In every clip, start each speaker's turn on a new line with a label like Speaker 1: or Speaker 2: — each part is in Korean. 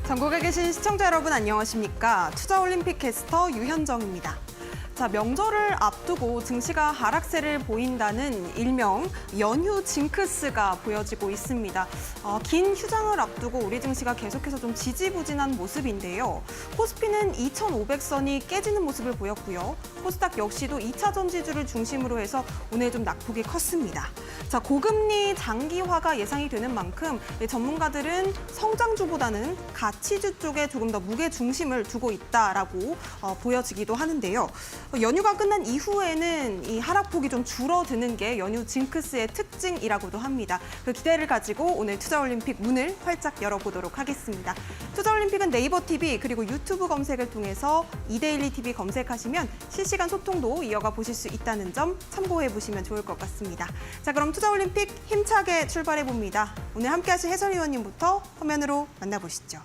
Speaker 1: 전국에 계신 시청자 여러분 안녕하십니까? 투자올림픽 캐스터 유현정입니다. 자, 명절을 앞두고 증시가 하락세를 보인다는 일명 연휴 징크스가 보여지고 있습니다. 긴 휴장을 앞두고 우리 증시가 계속해서 좀 지지부진한 모습인데요. 코스피는 2,500선이 깨지는 모습을 보였고요. 코스닥 역시도 2차 전지주를 중심으로 해서 오늘 좀 낙폭이 컸습니다. 자, 고금리 장기화가 예상이 되는 만큼 전문가들은 성장주보다는 가치주 쪽에 조금 더 무게 중심을 두고 있다라고 보여지기도 하는데요. 연휴가 끝난 이후에는 이 하락폭이 좀 줄어드는 게 연휴 징크스의 특징이라고도 합니다. 그 기대를 가지고 오늘 투자올림픽 문을 활짝 열어보도록 하겠습니다. 투자올림픽은 네이버 TV 그리고 유튜브 검색을 통해서 이데일리 TV 검색하시면 실시간 소통도 이어가 보실 수 있다는 점 참고해 보시면 좋을 것 같습니다. 자, 그럼 투자올림픽 힘차게 출발해 봅니다. 오늘 함께하실 해설위원님부터 화면으로 만나보시죠.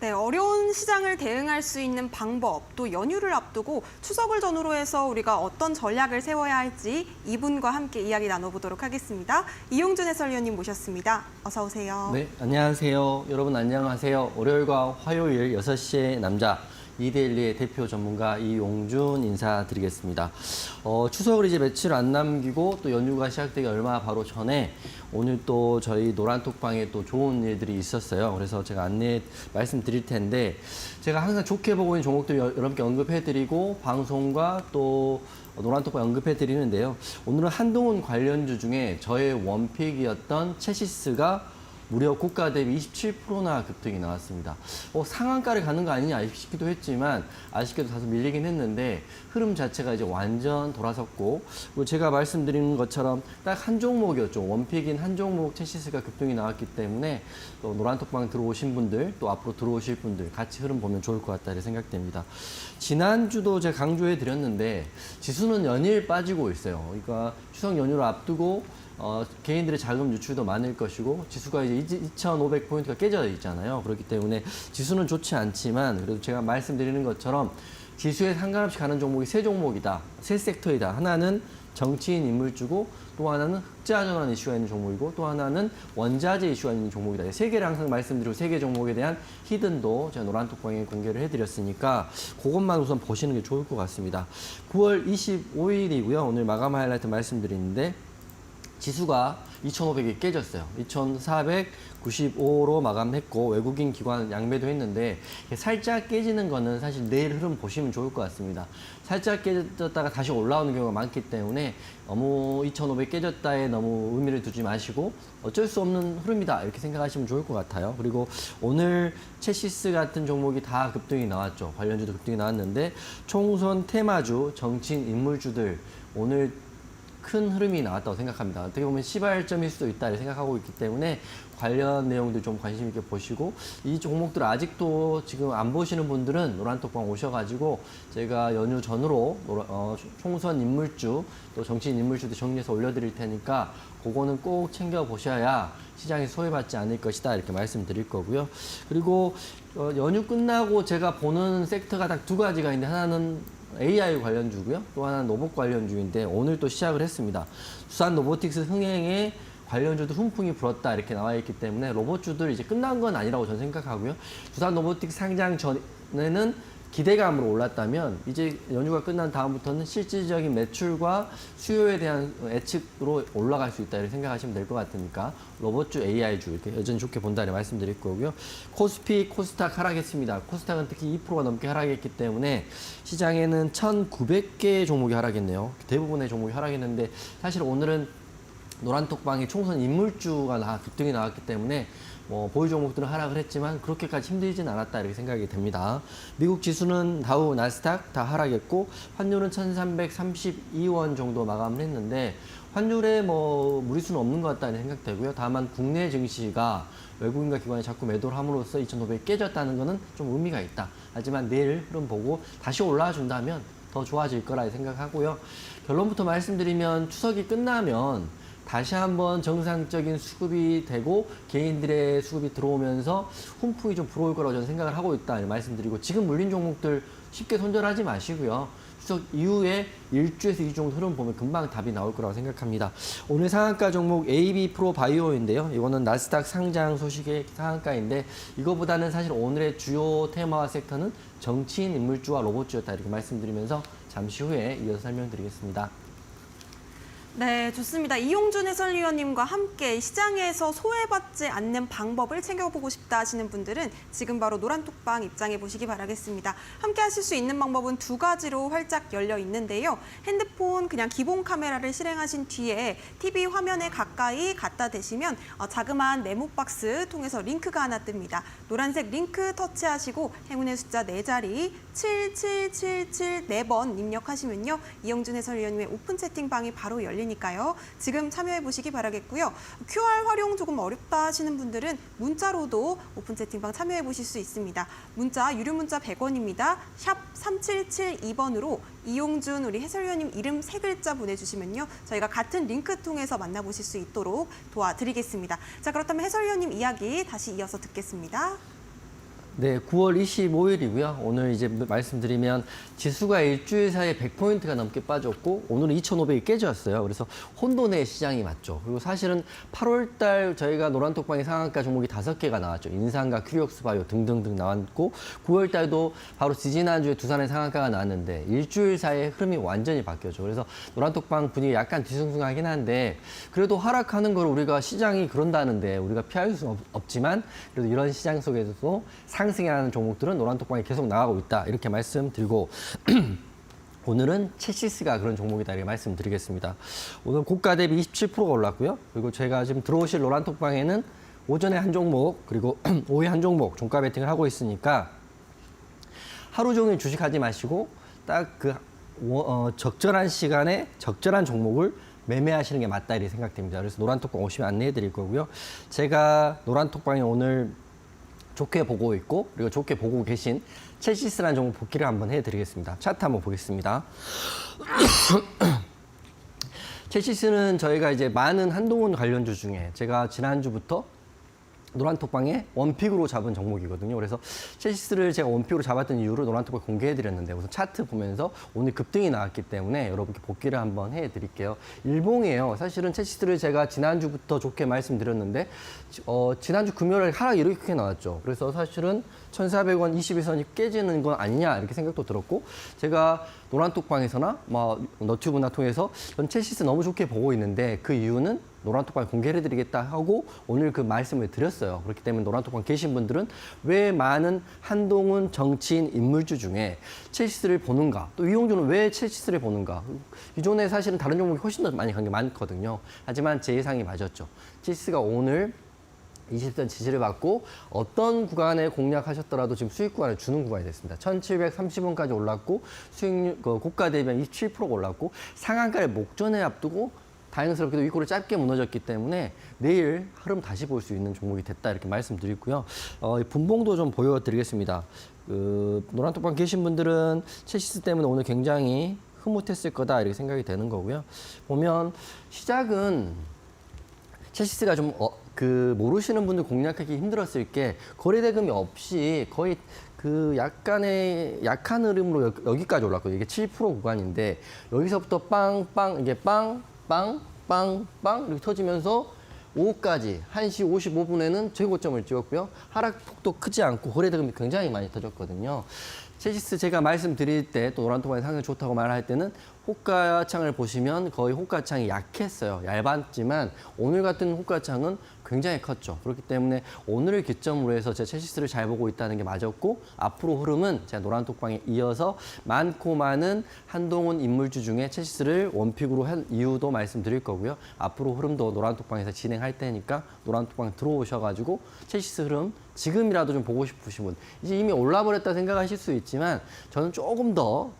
Speaker 1: 네, 어려운 시장을 대응할 수 있는 방법, 또 연휴를 앞두고 추석을 전후로 해서 우리가 어떤 전략을 세워야 할지 이분과 함께 이야기 나눠보도록 하겠습니다. 이용준 해설위원님 모셨습니다. 어서 오세요.
Speaker 2: 네, 안녕하세요. 여러분 안녕하세요. 월요일과 화요일 6시의 남자 이데일리의 대표 전문가 이용준 인사드리겠습니다. 추석을 이제 며칠 안 남기고 또 연휴가 시작되기 얼마 바로 전에 오늘 또 저희 노란톡방에 또 좋은 일들이 있었어요. 그래서 제가 안내 말씀드릴 텐데 제가 항상 좋게 보고 있는 종목들 여러분께 언급해드리고 방송과 또 노란톡방 언급해드리는데요. 오늘은 한동훈 관련주 중에 저의 원픽이었던 체시스가 무려 고가 대비 27%나 급등이 나왔습니다. 상한가를 가는 거 아니냐 싶기도 했지만 아쉽게도 다소 밀리긴 했는데 흐름 자체가 이제 완전 돌아섰고 제가 말씀드린 것처럼 딱 한 종목이었죠. 원픽인 한 종목 체시스가 급등이 나왔기 때문에 또 노란톡방 들어오신 분들 또 앞으로 들어오실 분들 같이 흐름 보면 좋을 것 같다 이렇게 생각됩니다. 지난주도 제가 강조해 드렸는데 지수는 연일 빠지고 있어요. 그러니까 추석 연휴를 앞두고 개인들의 자금 유출도 많을 것이고 지수가 이제 2,500포인트가 깨져 있잖아요. 그렇기 때문에 지수는 좋지 않지만 그래도 제가 말씀드리는 것처럼 지수에 상관없이 가는 종목이 세 종목이다. 세 섹터이다. 하나는 정치인 인물주고 또 하나는 흑자 전환 이슈가 있는 종목이고 또 하나는 원자재 이슈가 있는 종목이다. 세 개를 항상 말씀드리고 세 개 종목에 대한 히든도 제가 노란톡방에 공개를 해드렸으니까 그것만 우선 보시는 게 좋을 것 같습니다. 9월 25일이고요. 오늘 마감 하이라이트 말씀드리는데 지수가 2,500이 깨졌어요. 2,495로 마감했고 외국인 기관 양매도 했는데 살짝 깨지는 거는 사실 내일 흐름 보시면 좋을 것 같습니다. 살짝 깨졌다가 다시 올라오는 경우가 많기 때문에 너무 2,500 깨졌다에 너무 의미를 두지 마시고 어쩔 수 없는 흐름이다 이렇게 생각하시면 좋을 것 같아요. 그리고 오늘 체시스 같은 종목이 다 급등이 나왔죠. 관련주도 급등이 나왔는데 총선 테마주, 정치인 인물주들 오늘 큰 흐름이 나왔다고 생각합니다. 어떻게 보면 시발점일 수도 있다 생각하고 있기 때문에 관련 내용들 좀 관심 있게 보시고 이 종목들 아직도 지금 안 보시는 분들은 노란톡방 오셔가지고 제가 연휴 전후로 총선 인물주 또 정치인 인물주도 정리해서 올려드릴 테니까 그거는 꼭 챙겨 보셔야 시장에 소외받지 않을 것이다 이렇게 말씀드릴 거고요. 그리고 연휴 끝나고 제가 보는 섹터가 딱 두 가지가 있는데 하나는 AI 관련주고요. 또 하나는 로봇 관련주인데 오늘 또 시작을 했습니다. 두산 로보틱스 흥행에 관련주도 훈풍이 불었다 이렇게 나와 있기 때문에 로봇주들 이제 끝난 건 아니라고 저는 생각하고요. 두산 로보틱스 상장 전에는 기대감으로 올랐다면 이제 연휴가 끝난 다음부터는 실질적인 매출과 수요에 대한 예측으로 올라갈 수 있다 이렇게 생각하시면 될 것 같으니까 로봇주, AI주 이렇게 여전히 좋게 본다 이렇게 말씀드릴 거고요. 코스피, 코스닥 하락했습니다. 코스닥은 특히 2%가 넘게 하락했기 때문에 시장에는 1,900개 종목이 하락했네요. 대부분의 종목이 하락했는데 사실 오늘은 노란톡방에 총선 인물주가 급등이 나왔기 때문에 보유 종목들은 하락을 했지만 그렇게까지 힘들진 않았다 이렇게 생각이 됩니다. 미국 지수는 다우, 나스닥 다 하락했고 환율은 1,332원 정도 마감을 했는데 환율에 무리수는 없는 것 같다는 생각되고요. 다만 국내 증시가 외국인과 기관이 자꾸 매도를 함으로써 2,500이 깨졌다는 것은 좀 의미가 있다. 하지만 내일 흐름 보고 다시 올라와 준다면 더 좋아질 거라 생각하고요. 결론부터 말씀드리면 추석이 끝나면 다시 한번 정상적인 수급이 되고 개인들의 수급이 들어오면서 훈풍이 좀 불어올 거라고 저는 생각을 하고 있다 말씀드리고 지금 물린 종목들 쉽게 손절하지 마시고요. 추석 이후에 1주에서 2주 정도 흐름 보면 금방 답이 나올 거라고 생각합니다. 오늘 상한가 종목 AB 프로 바이오인데요. 이거는 나스닥 상장 소식의 상한가인데 이거보다는 사실 오늘의 주요 테마와 섹터는 정치인, 인물주와 로봇주였다 이렇게 말씀드리면서 잠시 후에 이어서 설명드리겠습니다.
Speaker 1: 네, 좋습니다. 이용준 해설위원님과 함께 시장에서 소외받지 않는 방법을 챙겨보고 싶다 하시는 분들은 지금 바로 노란톡방 입장해 보시기 바라겠습니다. 함께 하실 수 있는 방법은 두 가지로 활짝 열려 있는데요. 핸드폰 그냥 기본 카메라를 실행하신 뒤에 TV 화면에 가까이 갖다 대시면 자그마한 네모박스 통해서 링크가 하나 뜹니다. 노란색 링크 터치하시고 행운의 숫자 4자리 7777 4번 입력하시면요. 이용준 해설위원님의 오픈 채팅방이 바로 열리니까요. 지금 참여해 보시기 바라겠고요. QR 활용 조금 어렵다 하시는 분들은 문자로도 오픈 채팅방 참여해 보실 수 있습니다. 문자 유료 문자 100원입니다. 샵 3772번으로 이용준 우리 해설위원님 이름 3글자 보내주시면요. 저희가 같은 링크 통해서 만나보실 수 있도록 도와드리겠습니다. 자, 그렇다면 해설위원님 이야기 다시 이어서 듣겠습니다.
Speaker 2: 네, 9월 25일이고요. 오늘 이제 말씀드리면 지수가 일주일 사이에 100포인트가 넘게 빠졌고 오늘은 2,500이 깨졌어요. 그래서 혼돈의 시장이 맞죠. 그리고 사실은 8월 달 저희가 노란톡방의 상한가 종목이 5개가 나왔죠. 인상과 큐리옥스 바이오 등등등 나왔고 9월 달도 바로 지지난주에 두산의 상한가가 나왔는데 일주일 사이에 흐름이 완전히 바뀌었죠. 그래서 노란톡방 분위기 약간 뒤숭숭하긴 한데 그래도 하락하는 걸 우리가 시장이 그런다는데 우리가 피할 수 없지만 그래도 이런 시장 속에서도 상승하는 종목들은 노란톡방에 계속 나가고 있다. 이렇게 말씀드리고 오늘은 채시스가 그런 종목이다. 이렇게 말씀드리겠습니다. 오늘 고가 대비 27%가 올랐고요. 그리고 제가 지금 들어오실 노란톡방에는 오전에 한 종목 그리고 오후에 한 종목 종가 베팅을 하고 있으니까 하루 종일 주식하지 마시고 딱 그 적절한 시간에 적절한 종목을 매매하시는 게 맞다 이렇게 생각됩니다. 그래서 노란톡방 오시면 안내해 드릴 거고요. 제가 노란톡방에 오늘 좋게 보고 있고 그리고 좋게 보고 계신 첼시스라는 종목 복귀를 한번 해드리겠습니다. 차트 한번 보겠습니다. 첼시스는 저희가 이제 많은 한동훈 관련주 중에 제가 지난주부터 노란톡방에 원픽으로 잡은 종목이거든요. 그래서 첼시스를 제가 원픽으로 잡았던 이유를 노란톡방에 공개해드렸는데 우선 차트 보면서 오늘 급등이 나왔기 때문에 여러분께 복귀를 한번 해드릴게요. 일봉이에요. 사실은 첼시스를 제가 지난주부터 좋게 말씀드렸는데 지난주 금요일에 하락 이렇게 크게 나왔죠. 그래서 사실은 1,400원 21선이 깨지는 건 아니냐 이렇게 생각도 들었고 제가 노란톡방에서나 너튜브나 통해서 전 첼시스 너무 좋게 보고 있는데 그 이유는 노란톡방에 공개를 해드리겠다 하고 오늘 그 말씀을 드렸어요. 그렇기 때문에 노란톡방 계신 분들은 왜 많은 한동훈 정치인 인물주 중에 첼시스를 보는가 또 이용준은 왜 첼시스를 보는가 기존에 사실은 다른 종목이 훨씬 더 많이 간 게 많거든요. 하지만 제 예상이 맞았죠. 첼시스가 오늘 20선 지지를 받고 어떤 구간에 공략하셨더라도 지금 수익 구간을 주는 구간이 됐습니다. 1,730원까지 올랐고 수익률 고가 대비 27%가 올랐고 상한가를 목전에 앞두고 다행스럽게도 윗골을 짧게 무너졌기 때문에 내일 흐름 다시 볼 수 있는 종목이 됐다 이렇게 말씀드리고요. 분봉도 좀 보여드리겠습니다. 노란톡방 계신 분들은 첼시스 때문에 오늘 굉장히 흐뭇했을 거다 이렇게 생각이 되는 거고요. 보면 시작은 첼시스가 좀 모르시는 분들 공략하기 힘들었을 게 거래 대금이 없이 거의 그 약간의 약한 흐름으로 여기까지 올랐거든요. 이게 7% 구간인데 여기서부터 빵빵 이게 빵빵빵빵 이렇게 터지면서 오후까지 1시 55분에는 최고점을 찍었고요. 하락폭도 크지 않고 거래 대금이 굉장히 많이 터졌거든요. 체시스 제가 말씀드릴 때 또 노란토방이 상당히 좋다고 말할 때는 호가창을 보시면 거의 호가창이 약했어요. 얇았지만 오늘 같은 호가창은 굉장히 컸죠. 그렇기 때문에 오늘을 기점으로 해서 제 체시스를 잘 보고 있다는 게 맞았고 앞으로 흐름은 제가 노란톡방에 이어서 많고 많은 한동훈 인물주 중에 체시스를 원픽으로 한 이유도 말씀드릴 거고요. 앞으로 흐름도 노란톡방에서 진행할 테니까 노란톡방 들어오셔가지고 체시스 흐름 지금이라도 좀 보고 싶으신 분 이제 이미 올라버렸다 생각하실 수 있지만 저는 조금 더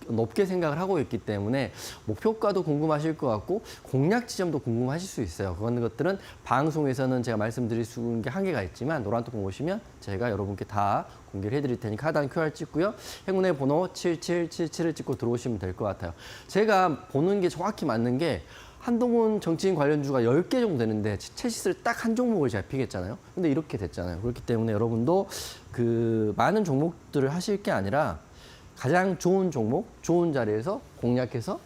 Speaker 2: 높게 생각을 하고 있기 때문에 목표가도 궁금하실 것 같고 공략 지점도 궁금하실 수 있어요. 그런 것들은 방송에서는 제가 말씀드릴 수 있는 게 한계가 있지만 노란톡방 오시면 제가 여러분께 다 공개를 해드릴 테니까 하단 QR 찍고요. 행운의 번호 7777을 찍고 들어오시면 될 것 같아요. 제가 보는 게 정확히 맞는 게 한동훈 정치인 관련주가 10개 정도 되는데 체시스를 딱 한 종목을 제가 피겠잖아요. 근데 이렇게 됐잖아요. 그렇기 때문에 여러분도 그 많은 종목들을 하실 게 아니라 가장 좋은 종목, 좋은 자리에서 공략해서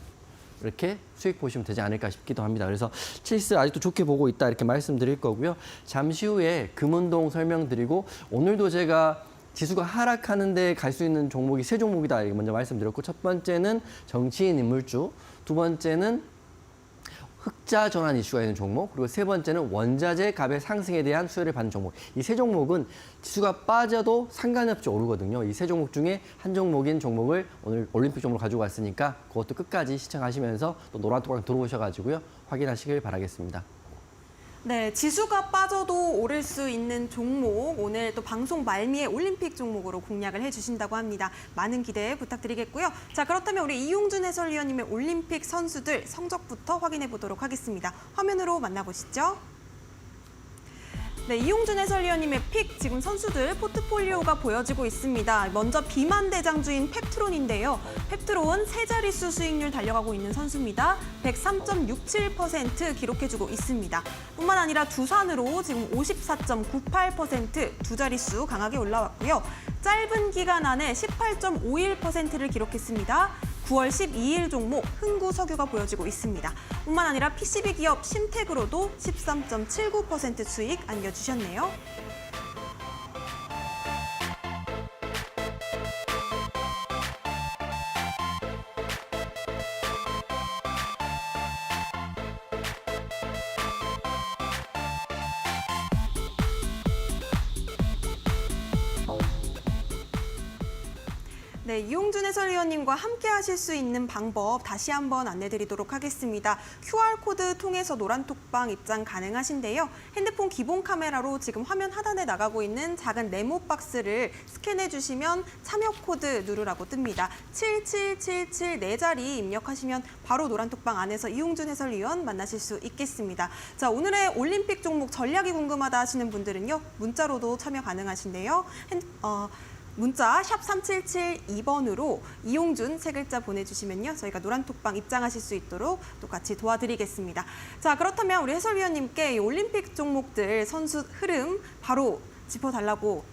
Speaker 2: 이렇게 수익 보시면 되지 않을까 싶기도 합니다. 그래서 체시스 아직도 좋게 보고 있다 이렇게 말씀드릴 거고요. 잠시 후에 금운동 설명드리고 오늘도 제가 지수가 하락하는데 갈 수 있는 종목이 3종목이다 이렇게 먼저 말씀드렸고 첫 번째는 정치인 인물주, 두 번째는 흑자 전환 이슈가 있는 종목, 그리고 세 번째는 원자재 값의 상승에 대한 수혜를 받는 종목. 이 세 종목은 지수가 빠져도 상관이 없이 오르거든요. 이 세 종목 중에 한 종목인 종목을 오늘 올림픽 종목으로 가지고 왔으니까 그것도 끝까지 시청하시면서 또 노란톡방 들어오셔가지고요. 확인하시길 바라겠습니다.
Speaker 1: 네, 지수가 빠져도 오를 수 있는 종목, 오늘 또 방송 말미에 올림픽 종목으로 공략을 해주신다고 합니다. 많은 기대 부탁드리겠고요. 자, 그렇다면 우리 이용준 해설위원님의 올림픽 선수들 성적부터 확인해 보도록 하겠습니다. 화면으로 만나보시죠. 네, 이용준 해설위원님의 픽 지금 선수들 포트폴리오가 보여지고 있습니다. 먼저 비만 대장주인 펩트론인데요. 펩트론 세 자릿수 수익률 달려가고 있는 선수입니다. 103.67% 기록해주고 있습니다. 뿐만 아니라 두산으로 지금 54.98% 두 자릿수 강하게 올라왔고요. 짧은 기간 안에 18.51%를 기록했습니다. 9월 12일 종목 흥구석유가 보여지고 있습니다. 뿐만 아니라 PCB 기업 심택으로도 13.79% 수익 안겨주셨네요. 네, 이용준 해설위원님과 함께 하실 수 있는 방법 다시 한번 안내드리도록 하겠습니다. QR코드 통해서 노란톡방 입장 가능하신데요. 핸드폰 기본 카메라로 지금 화면 하단에 나가고 있는 작은 네모 박스를 스캔해 주시면 참여 코드 누르라고 뜹니다. 7777 네 자리 입력하시면 바로 노란톡방 안에서 이용준 해설위원 만나실 수 있겠습니다. 자, 오늘의 올림픽 종목 전략이 궁금하다 하시는 분들은요. 문자로도 참여 가능하신데요. 문자 샵 3772번으로 이용준 세 글자 보내주시면요. 저희가 노란톡방 입장하실 수 있도록 똑같이 도와드리겠습니다. 자, 그렇다면 우리 해설위원님께 이 올림픽 종목들 선수 흐름 바로 짚어달라고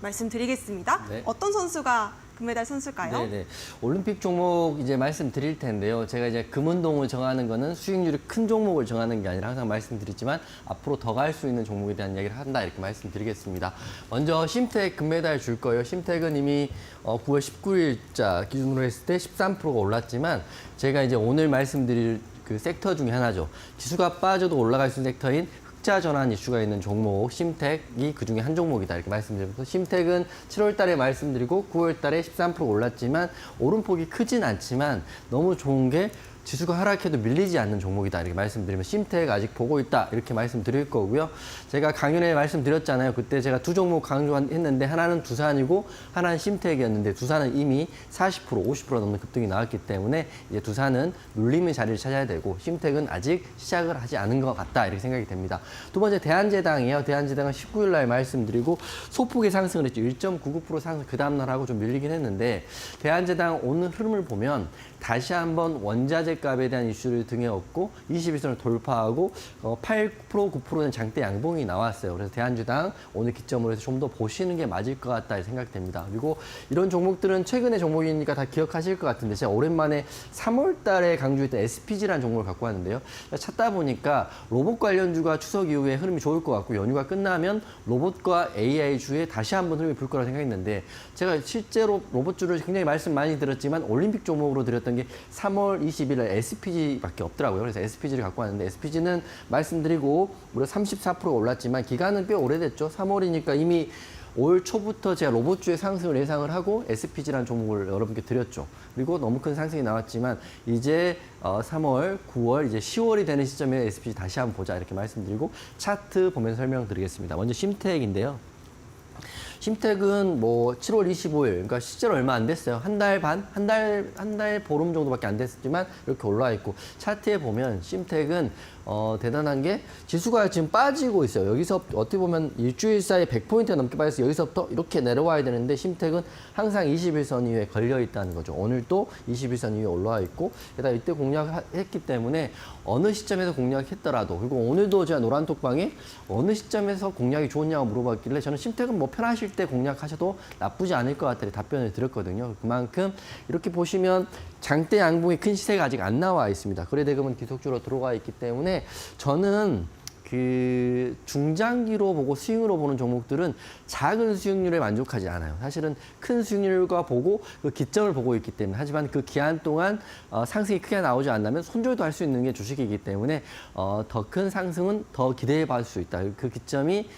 Speaker 1: 말씀드리겠습니다.
Speaker 2: 네.
Speaker 1: 어떤 선수가 금메달 선수일까요?
Speaker 2: 네네. 올림픽 종목 이제 말씀드릴 텐데요. 제가 이제 금운동을 정하는 거는 수익률이 큰 종목을 정하는 게 아니라 항상 말씀드리지만 앞으로 더 갈 수 있는 종목에 대한 이야기를 한다 이렇게 말씀드리겠습니다. 먼저 심택 금메달 줄 거예요. 심택은 이미 9월 19일자 기준으로 했을 때 13%가 올랐지만 제가 이제 오늘 말씀드릴 그 섹터 중에 하나죠. 지수가 빠져도 올라갈 수 있는 섹터인 흑자 전환 이슈가 있는 종목 심택이 그중에 한 종목이다 이렇게 말씀드리면서 심택은 7월 달에 말씀드리고 9월 달에 13% 올랐지만 오름폭이 크진 않지만 너무 좋은 게 지수가 하락해도 밀리지 않는 종목이다 이렇게 말씀드리면 심택 아직 보고 있다 이렇게 말씀드릴 거고요. 제가 강연에 말씀드렸잖아요. 그때 제가 두 종목 강조했는데 하나는 두산이고 하나는 심택이었는데 두산은 이미 40%, 50% 넘는 급등이 나왔기 때문에 이제 두산은 눌림의 자리를 찾아야 되고 심택은 아직 시작을 하지 않은 것 같다 이렇게 생각이 됩니다. 두 번째 대한제당이에요. 대한제당은 19일 날 말씀드리고 소폭의 상승을 했죠. 1.99% 상승 그 다음 날 하고 좀 밀리긴 했는데 대한제당 오늘 흐름을 보면 다시 한번 원자재 값에 대한 이슈를 등에 업고 21선을 돌파하고 8%, 9%는 장대 양봉이 나왔어요. 그래서 대한주당 오늘 기점으로 해서 좀 더 보시는 게 맞을 것 같다 생각됩니다. 그리고 이런 종목들은 최근의 종목이니까 다 기억하실 것 같은데 제가 오랜만에 3월 달에 강조했던 SPG라는 종목을 갖고 왔는데요. 찾다 보니까 로봇 관련주가 추석 이후에 흐름이 좋을 것 같고 연휴가 끝나면 로봇과 AI주에 다시 한번 흐름이 불 거라고 생각했는데 제가 실제로 로봇주를 굉장히 말씀 많이 드렸지만 올림픽 종목으로 드렸던 게 3월 20일 날 SPG밖에 없더라고요. 그래서 SPG를 갖고 왔는데 SPG는 말씀드리고 무려 34%가 올랐지만 기간은 꽤 오래됐죠. 3월이니까 이미 올 초부터 제가 로봇주의 상승을 예상을 하고 SPG라는 종목을 여러분께 드렸죠. 그리고 너무 큰 상승이 나왔지만 이제 3월, 9월, 이제 10월이 되는 시점에 SPG 다시 한번 보자 이렇게 말씀드리고 차트 보면서 설명드리겠습니다. 먼저 심택인데요. 심택은 뭐 7월 25일, 그러니까 실제로 얼마 안 됐어요. 한 달 반, 한 달 보름 정도밖에 안 됐지만 이렇게 올라와 있고 차트에 보면 심택은 대단한 게 지수가 지금 빠지고 있어요. 여기서 어떻게 보면 일주일 사이에 100포인트 넘게 빠져서 여기서부터 이렇게 내려와야 되는데 심택은 항상 21선 이후에 걸려 있다는 거죠. 오늘도 21선 이후에 올라와 있고 게다가 이때 공략했기 때문에 어느 시점에서 공략했더라도 그리고 오늘도 제가 노란톡방에 어느 시점에서 공략이 좋았냐고 물어봤길래 저는 심택은 뭐 편하실 때 공략하셔도 나쁘지 않을 것 같다고 답변을 드렸거든요. 그만큼 이렇게 보시면 장대 양봉의 큰 시세가 아직 안 나와 있습니다. 거래대금은 기속적으로 들어가 있기 때문에 저는 그 중장기로 보고 스윙으로 보는 종목들은 작은 수익률에 만족하지 않아요. 사실은 큰 수익률과 보고 그 기점을 보고 있기 때문에 하지만 그 기한 동안 상승이 크게 나오지 않다면 손절도 할 수 있는 게 주식이기 때문에 더 큰 상승은 더 기대해 볼 수 있다. 그 기점이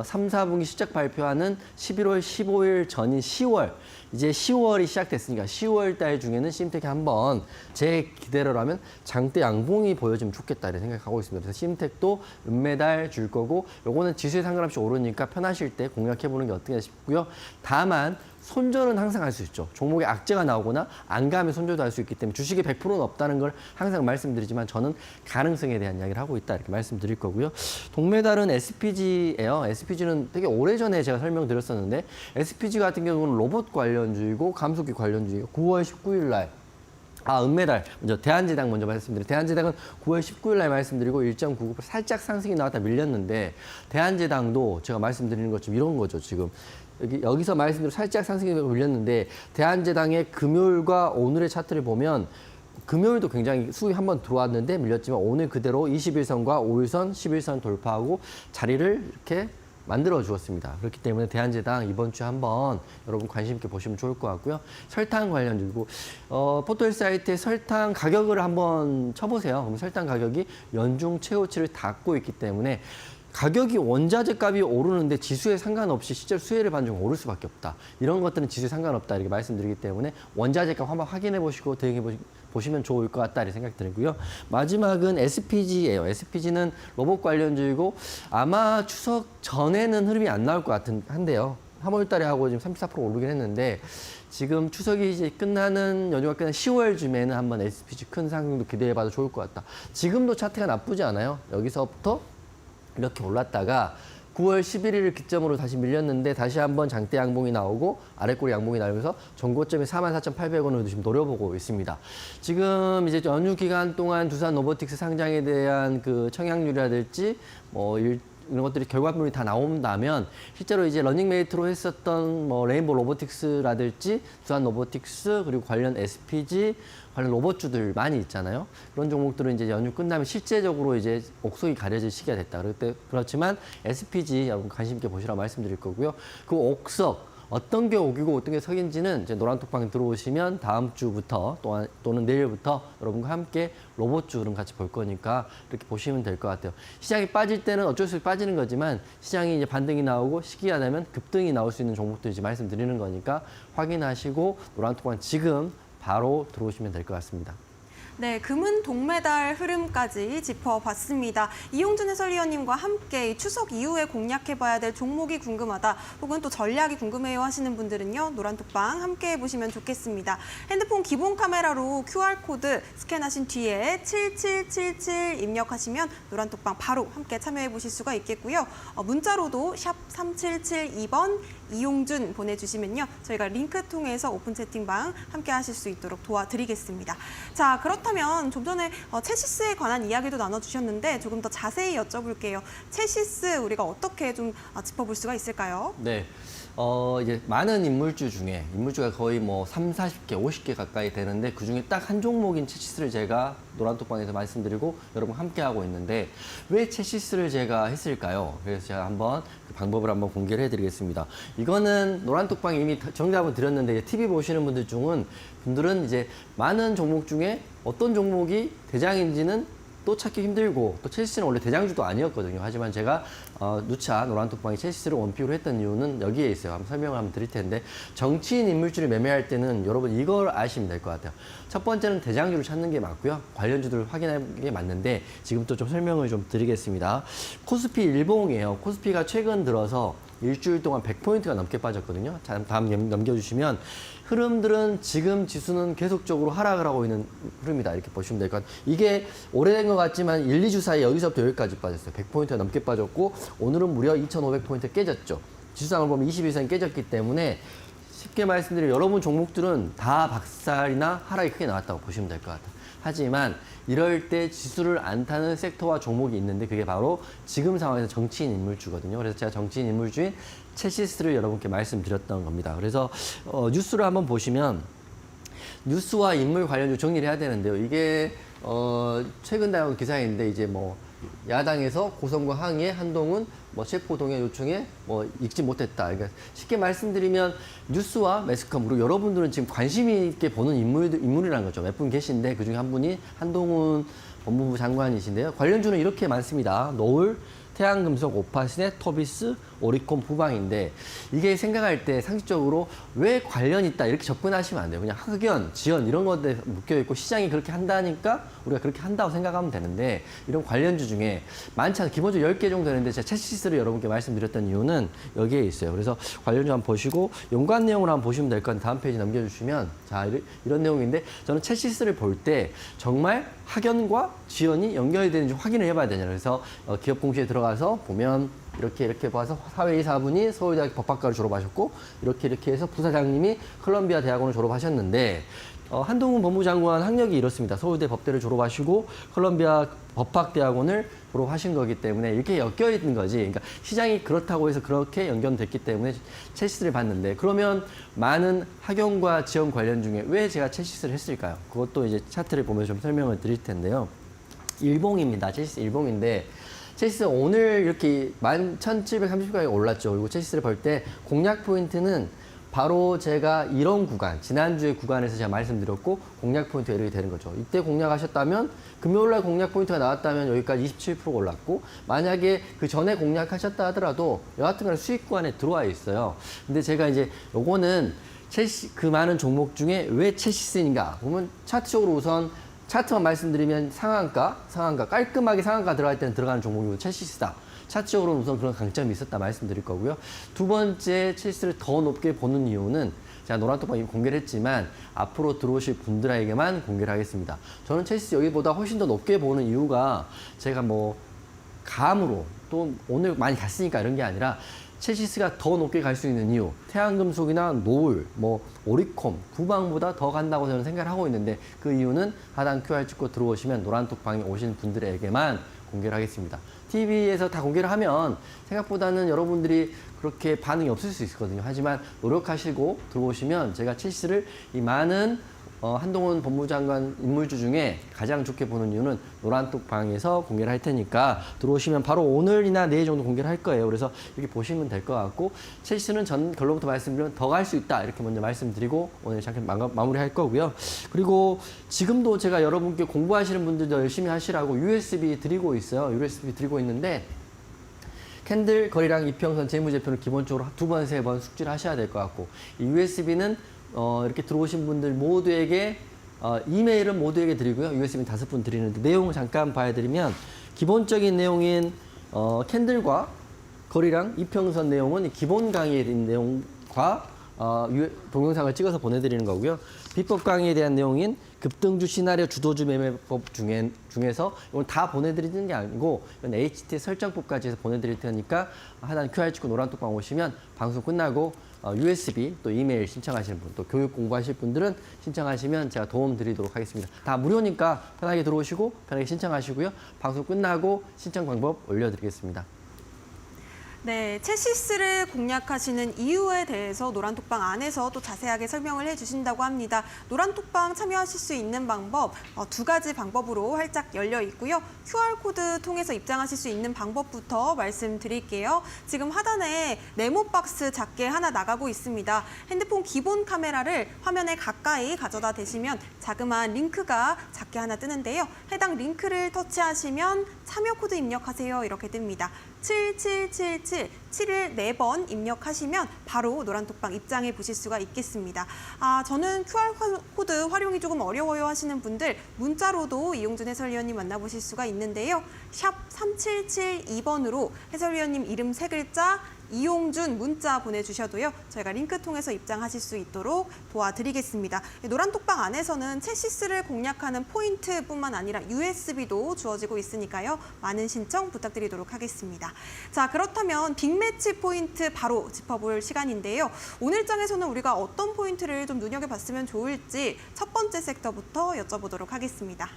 Speaker 2: 3, 4분기 실적 발표하는 11월 15일 전인 10월, 이제 10월이 시작됐으니까 10월 달 중에는 심택이 한번 제 기대로라면 장대 양봉이 보여주면 좋겠다 이렇게 생각하고 있습니다. 그래서 심택도 은메달 줄 거고 요거는 지수에 상관없이 오르니까 편하실 때 공략해보는 게 어떻게 싶고요. 다만 손절은 항상 할 수 있죠. 종목에 악재가 나오거나 안 가면 손절도 할 수 있기 때문에 주식에 100%는 없다는 걸 항상 말씀드리지만 저는 가능성에 대한 이야기를 하고 있다 이렇게 말씀드릴 거고요. 동메달은 SPG예요. SPG는 되게 오래전에 제가 설명드렸었는데 SPG 같은 경우는 로봇 관련주이고 감속기 관련주이고 9월 19일 날 은메달 먼저 대한제당 먼저 말씀드려요. 대한제당은 9월 19일 날 말씀드리고 1.99% 살짝 상승이 나왔다 밀렸는데 대한제당도 제가 말씀드리는 것처럼 이런 거죠. 지금 여기서 말씀드린 살짝 상승이 밀렸는데 대한제당의 금요일과 오늘의 차트를 보면 금요일도 굉장히 수익이 한번 들어왔는데 밀렸지만 오늘 그대로 21선과 5일선, 11선 돌파하고 자리를 이렇게 만들어 주었습니다. 그렇기 때문에 대한제당 이번 주에 한번 여러분 관심 있게 보시면 좋을 것 같고요. 설탕 관련주고 포털 사이트에 설탕 가격을 한번 쳐보세요. 그럼 설탕 가격이 연중 최고치를 닫고 있기 때문에 가격이 원자재 값이 오르는데 지수에 상관없이 실제로 수혜를 받는 종 오를 수밖에 없다. 이런 것들은 지수에 상관없다 이렇게 말씀드리기 때문에 원자재 값 한번 확인해 보시고 대응해 보시면 좋을 것 같다 이렇게 생각 들고요. 마지막은 SPG예요. SPG는 로봇 관련주이고 아마 추석 전에는 흐름이 안 나올 것 한데요. 3월 달에 하고 지금 34% 오르긴 했는데 지금 추석이 이제 끝나는 연휴가 끝난 10월쯤에는 한번 SPG 큰 상승도 기대해 봐도 좋을 것 같다. 지금도 차트가 나쁘지 않아요. 여기서부터 이렇게 올랐다가 9월 11일을 기점으로 다시 밀렸는데 다시 한번 장대 양봉이 나오고 아랫골 양봉이 나오면서 전고점이 44,800원으로 지금 노려보고 있습니다. 지금 이제 연휴 기간 동안 두산 로보틱스 상장에 대한 그 청약률이라든지 이런 것들이 결과물이 다 나온다면 실제로 이제 러닝메이트로 했었던 레인보우 로보틱스라든지 두산 로보틱스 그리고 관련 SPG 관련 로봇주들 많이 있잖아요. 그런 종목들은 이제 연휴 끝나면 실제적으로 이제 옥석이 가려질 시기가 됐다. 그렇지만 SPG 여러분 관심 있게 보시라고 말씀드릴 거고요. 그 옥석 어떤 게 옥이고 어떤 게 석인지는 이제 노란톡방 들어오시면 다음 주부터 또는 내일부터 여러분과 함께 로봇주 흐름 같이 볼 거니까 이렇게 보시면 될 것 같아요. 시장이 빠질 때는 어쩔 수 없이 빠지는 거지만 시장이 이제 반등이 나오고 시기가 되면 급등이 나올 수 있는 종목들 이제 말씀드리는 거니까 확인하시고 노란톡방 지금 바로 들어오시면 될 것 같습니다.
Speaker 1: 네, 금은 동메달 흐름까지 짚어봤습니다. 이용준 해설위원님과 함께 추석 이후에 공략해봐야 될 종목이 궁금하다, 혹은 또 전략이 궁금해요 하시는 분들은요, 노란톡방 함께 해보시면 좋겠습니다. 핸드폰 기본 카메라로 QR코드 스캔하신 뒤에 7777 입력하시면 노란톡방 바로 함께 참여해보실 수가 있겠고요. 문자로도 샵 3772번 이용준 보내주시면요, 저희가 링크 통해서 오픈 채팅방 함께 하실 수 있도록 도와드리겠습니다. 자, 그렇다면 좀 전에 체시스에 관한 이야기도 나눠주셨는데 조금 더 자세히 여쭤볼게요. 체시스 우리가 어떻게 좀 짚어볼 수가 있을까요?
Speaker 2: 네. 이제 많은 인물주 중에 인물주가 거의 뭐 3, 40개, 50개 가까이 되는데 그중에 딱 한 종목인 체시스를 제가 노란톡방에서 말씀드리고 여러분 함께 하고 있는데 왜 체시스를 제가 했을까요? 그래서 제가 한번 그 방법을 한번 공개를 해드리겠습니다. 이거는 노란톡방에 이미 정답을 드렸는데 TV 보시는 분들은 이제 많은 종목 중에 어떤 종목이 대장인지는 또 찾기 힘들고, 또 체시스는 원래 대장주도 아니었거든요. 하지만 제가 누차 노란톡방에 체시스를 원픽으로 했던 이유는 여기에 있어요. 한번 설명을 한번 드릴 텐데, 정치인 인물주를 매매할 때는 여러분 이걸 아시면 될 것 같아요. 첫 번째는 대장주를 찾는 게 맞고요. 관련주들을 확인하는 게 맞는데, 지금부터 좀 설명을 좀 드리겠습니다. 코스피 일봉이에요. 코스피가 최근 들어서 일주일 동안 100포인트가 넘게 빠졌거든요. 자, 다음 넘겨주시면 흐름들은 지금 지수는 계속적으로 하락을 하고 있는 흐름이다. 이렇게 보시면 될 것 같아요. 이게 오래된 것 같지만 1, 2주 사이 여기서부터 여기까지 빠졌어요. 100포인트가 넘게 빠졌고 오늘은 무려 2,500포인트 깨졌죠. 지수상을 보면 21선이 깨졌기 때문에 쉽게 말씀드리면 여러분 종목들은 다 박살이나 하락이 크게 나왔다고 보시면 될 것 같아요. 하지만 이럴 때 지수를 안 타는 섹터와 종목이 있는데 그게 바로 지금 상황에서 정치인 인물주거든요. 그래서 제가 정치인 인물주인 체시스를 여러분께 말씀드렸던 겁니다. 그래서 뉴스를 한번 보시면 뉴스와 인물 관련주 정리를 해야 되는데요. 이게 최근 나온 기사인데 이제 뭐 야당에서 고성과 항의에 한동훈 체포동의 요청에 읽지 못했다. 그러니까 쉽게 말씀드리면 뉴스와 매스컴, 그리고 여러분들은 지금 관심 있게 보는 인물이라는 거죠. 몇 분 계신데 그중에 한 분이 한동훈 법무부 장관이신데요. 관련주는 이렇게 많습니다. 노을, 태양금속, 오파시네, 토비스, 오리콘, 부방인데 이게 생각할 때 상식적으로 왜 관련 있다 이렇게 접근하시면 안 돼요. 그냥 학연, 지연 이런 것들에 묶여있고 시장이 그렇게 한다니까 우리가 그렇게 한다고 생각하면 되는데 이런 관련주 중에 많지 않아요. 기본적으로 10개 정도 되는데 제가 체시스를 여러분께 말씀드렸던 이유는 여기에 있어요. 그래서 관련주 한번 보시고 연관 내용을 한번 보시면 될 것 같은데 다음 페이지 넘겨주시면 자 이런 내용인데 저는 체시스를 볼 때 정말 학연과 지연이 연결이 되는지 확인을 해봐야 되잖아요. 그래서 기업 공시에 들어가서 보면 이렇게 봐서 사회이사분이 서울대학교 법학과를 졸업하셨고 이렇게 해서 부사장님이 컬럼비아 대학원을 졸업하셨는데 한동훈 법무장관 학력이 이렇습니다. 서울대 법대를 졸업하시고 컬럼비아 법학대학원을 졸업하신 거기 때문에 이렇게 엮여 있는 거지. 그러니까 시장이 그렇다고 해서 그렇게 연결됐기 때문에 체시스를 봤는데 그러면 많은 학연과 지연 관련 중에 왜 제가 체시스를 했을까요? 그것도 이제 차트를 보면서 좀 설명을 드릴 텐데요. 일봉입니다. 체시스 일봉인데 체시스 오늘 이렇게 11,730가까지 올랐죠. 그리고 체시스를 볼 때 공략 포인트는 바로 제가 이런 구간, 지난주에 구간에서 제가 말씀드렸고 공략 포인트가 이렇게 되는 거죠. 이때 공략하셨다면 금요일날 공략 포인트가 나왔다면 여기까지 27% 올랐고 만약에 그 전에 공략하셨다 하더라도 여하튼간에 수익 구간에 들어와 있어요. 근데 제가 이제 요거는 그 많은 종목 중에 왜 체시스인가 보면 차트적으로 우선 차트만 말씀드리면 상한가 깔끔하게 상한가 들어갈 때는 들어가는 종목이 체시스다. 차트적으로는 우선 그런 강점이 있었다 말씀드릴 거고요. 두 번째 체시스를 더 높게 보는 이유는 제가 노란톡방 이미 공개를 했지만 앞으로 들어오실 분들에게만 공개를 하겠습니다. 저는 체시스 여기보다 훨씬 더 높게 보는 이유가 제가 감으로 또 오늘 많이 갔으니까 이런 게 아니라 체시스가 더 높게 갈 수 있는 이유, 태양금속이나 노을, 오리콤, 부방보다 더 간다고 저는 생각을 하고 있는데 그 이유는 하단 QR 찍고 들어오시면 노란톡방에 오신 분들에게만 공개를 하겠습니다. TV에서 다 공개를 하면 생각보다는 여러분들이 그렇게 반응이 없을 수 있거든요. 하지만 노력하시고 들어오시면 제가 체시스를 이 많은 한동훈 법무장관 인물주 중에 가장 좋게 보는 이유는 노란톡방에서 공개를 할 테니까 들어오시면 바로 오늘이나 내일 정도 공개를 할 거예요. 그래서 이렇게 보시면 될 것 같고 체시스는 전 결론부터 말씀드리면 더 갈 수 있다 이렇게 먼저 말씀드리고 오늘 잠깐 마무리할 거고요. 그리고 지금도 제가 여러분께 공부하시는 분들도 열심히 하시라고 USB 드리고 있어요. USB 드리고 있는데 캔들 거래량 이평선 재무제표를 기본적으로 2번, 3번 숙지를 하셔야 될 것 같고 이 USB는 이렇게 들어오신 분들 모두에게 이메일은 모두에게 드리고요. USB는 5분 드리는데 내용을 잠깐 봐드리면 기본적인 내용인 캔들과 거리랑 이평선 내용은 기본 강의에 대한 내용과 동영상을 찍어서 보내드리는 거고요. 비법 강의에 대한 내용인 급등주 시나리오 주도주 매매법 중에서 이건 다 보내드리는 게 아니고 이건 HT 설정법까지 해서 보내드릴 테니까 하단 QR 찍고 노란톡방 오시면 방송 끝나고 USB 또 이메일 신청하시는 분, 또 교육 공부하실 분들은 신청하시면 제가 도움 드리도록 하겠습니다. 다 무료니까 편하게 들어오시고 편하게 신청하시고요. 방송 끝나고 신청 방법 올려드리겠습니다.
Speaker 1: 네, 체시스를 공략하시는 이유에 대해서 노란톡방 안에서 또 자세하게 설명을 해주신다고 합니다. 노란톡방 참여하실 수 있는 방법 2가지 방법으로 활짝 열려 있고요. QR코드 통해서 입장하실 수 있는 방법부터 말씀드릴게요. 지금 하단에 네모박스 작게 하나 나가고 있습니다. 핸드폰 기본 카메라를 화면에 가까이 가져다 대시면 자그마한 링크가 작게 하나 뜨는데요. 해당 링크를 터치하시면 참여 코드 입력하세요 이렇게 뜹니다. 7777, 7을 4번 입력하시면 바로 노란톡방 입장해 보실 수가 있겠습니다. 저는 QR코드 활용이 조금 어려워요 하시는 분들 문자로도 이용준 해설위원님 만나보실 수가 있는데요. 샵 3772번으로 해설위원님 이름 3글자 이용준 문자 보내주셔도요. 저희가 링크 통해서 입장하실 수 있도록 도와드리겠습니다. 노란톡방 안에서는 체시스를 공략하는 포인트뿐만 아니라 USB도 주어지고 있으니까요. 많은 신청 부탁드리도록 하겠습니다. 자, 그렇다면 빅매치 포인트 바로 짚어볼 시간인데요. 오늘 장에서는 우리가 어떤 포인트를 좀 눈여겨봤으면 좋을지 첫 번째 섹터부터 여쭤보도록 하겠습니다.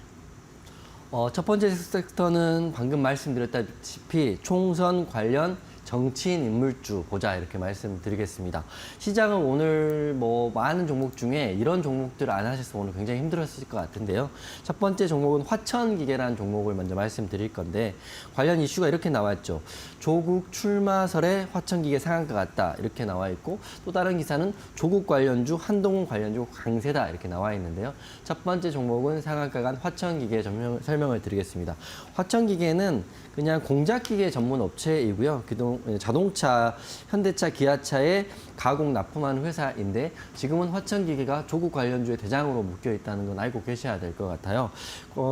Speaker 2: 첫 번째 섹터는 방금 말씀드렸다시피 총선 관련 정치인 인물주 보자 이렇게 말씀드리겠습니다. 시장은 오늘 많은 종목 중에 이런 종목들을 안 하셔서 오늘 굉장히 힘들었을 것 같은데요. 첫 번째 종목은 화천기계라는 종목을 먼저 말씀드릴 건데 관련 이슈가 이렇게 나왔죠. 조국 출마설에 화천기계 상한가 같다 이렇게 나와 있고 또 다른 기사는 조국 관련주, 한동훈 관련주 강세다 이렇게 나와 있는데요. 첫 번째 종목은 상한가 간 화천기계 설명을 드리겠습니다. 화천기계는 그냥 공작기계 전문 업체이고요. 그동 자동차, 현대차, 기아차에 가공 납품하는 회사인데 지금은 화천기계가 조국 관련주의 대장으로 묶여 있다는 건 알고 계셔야 될 것 같아요.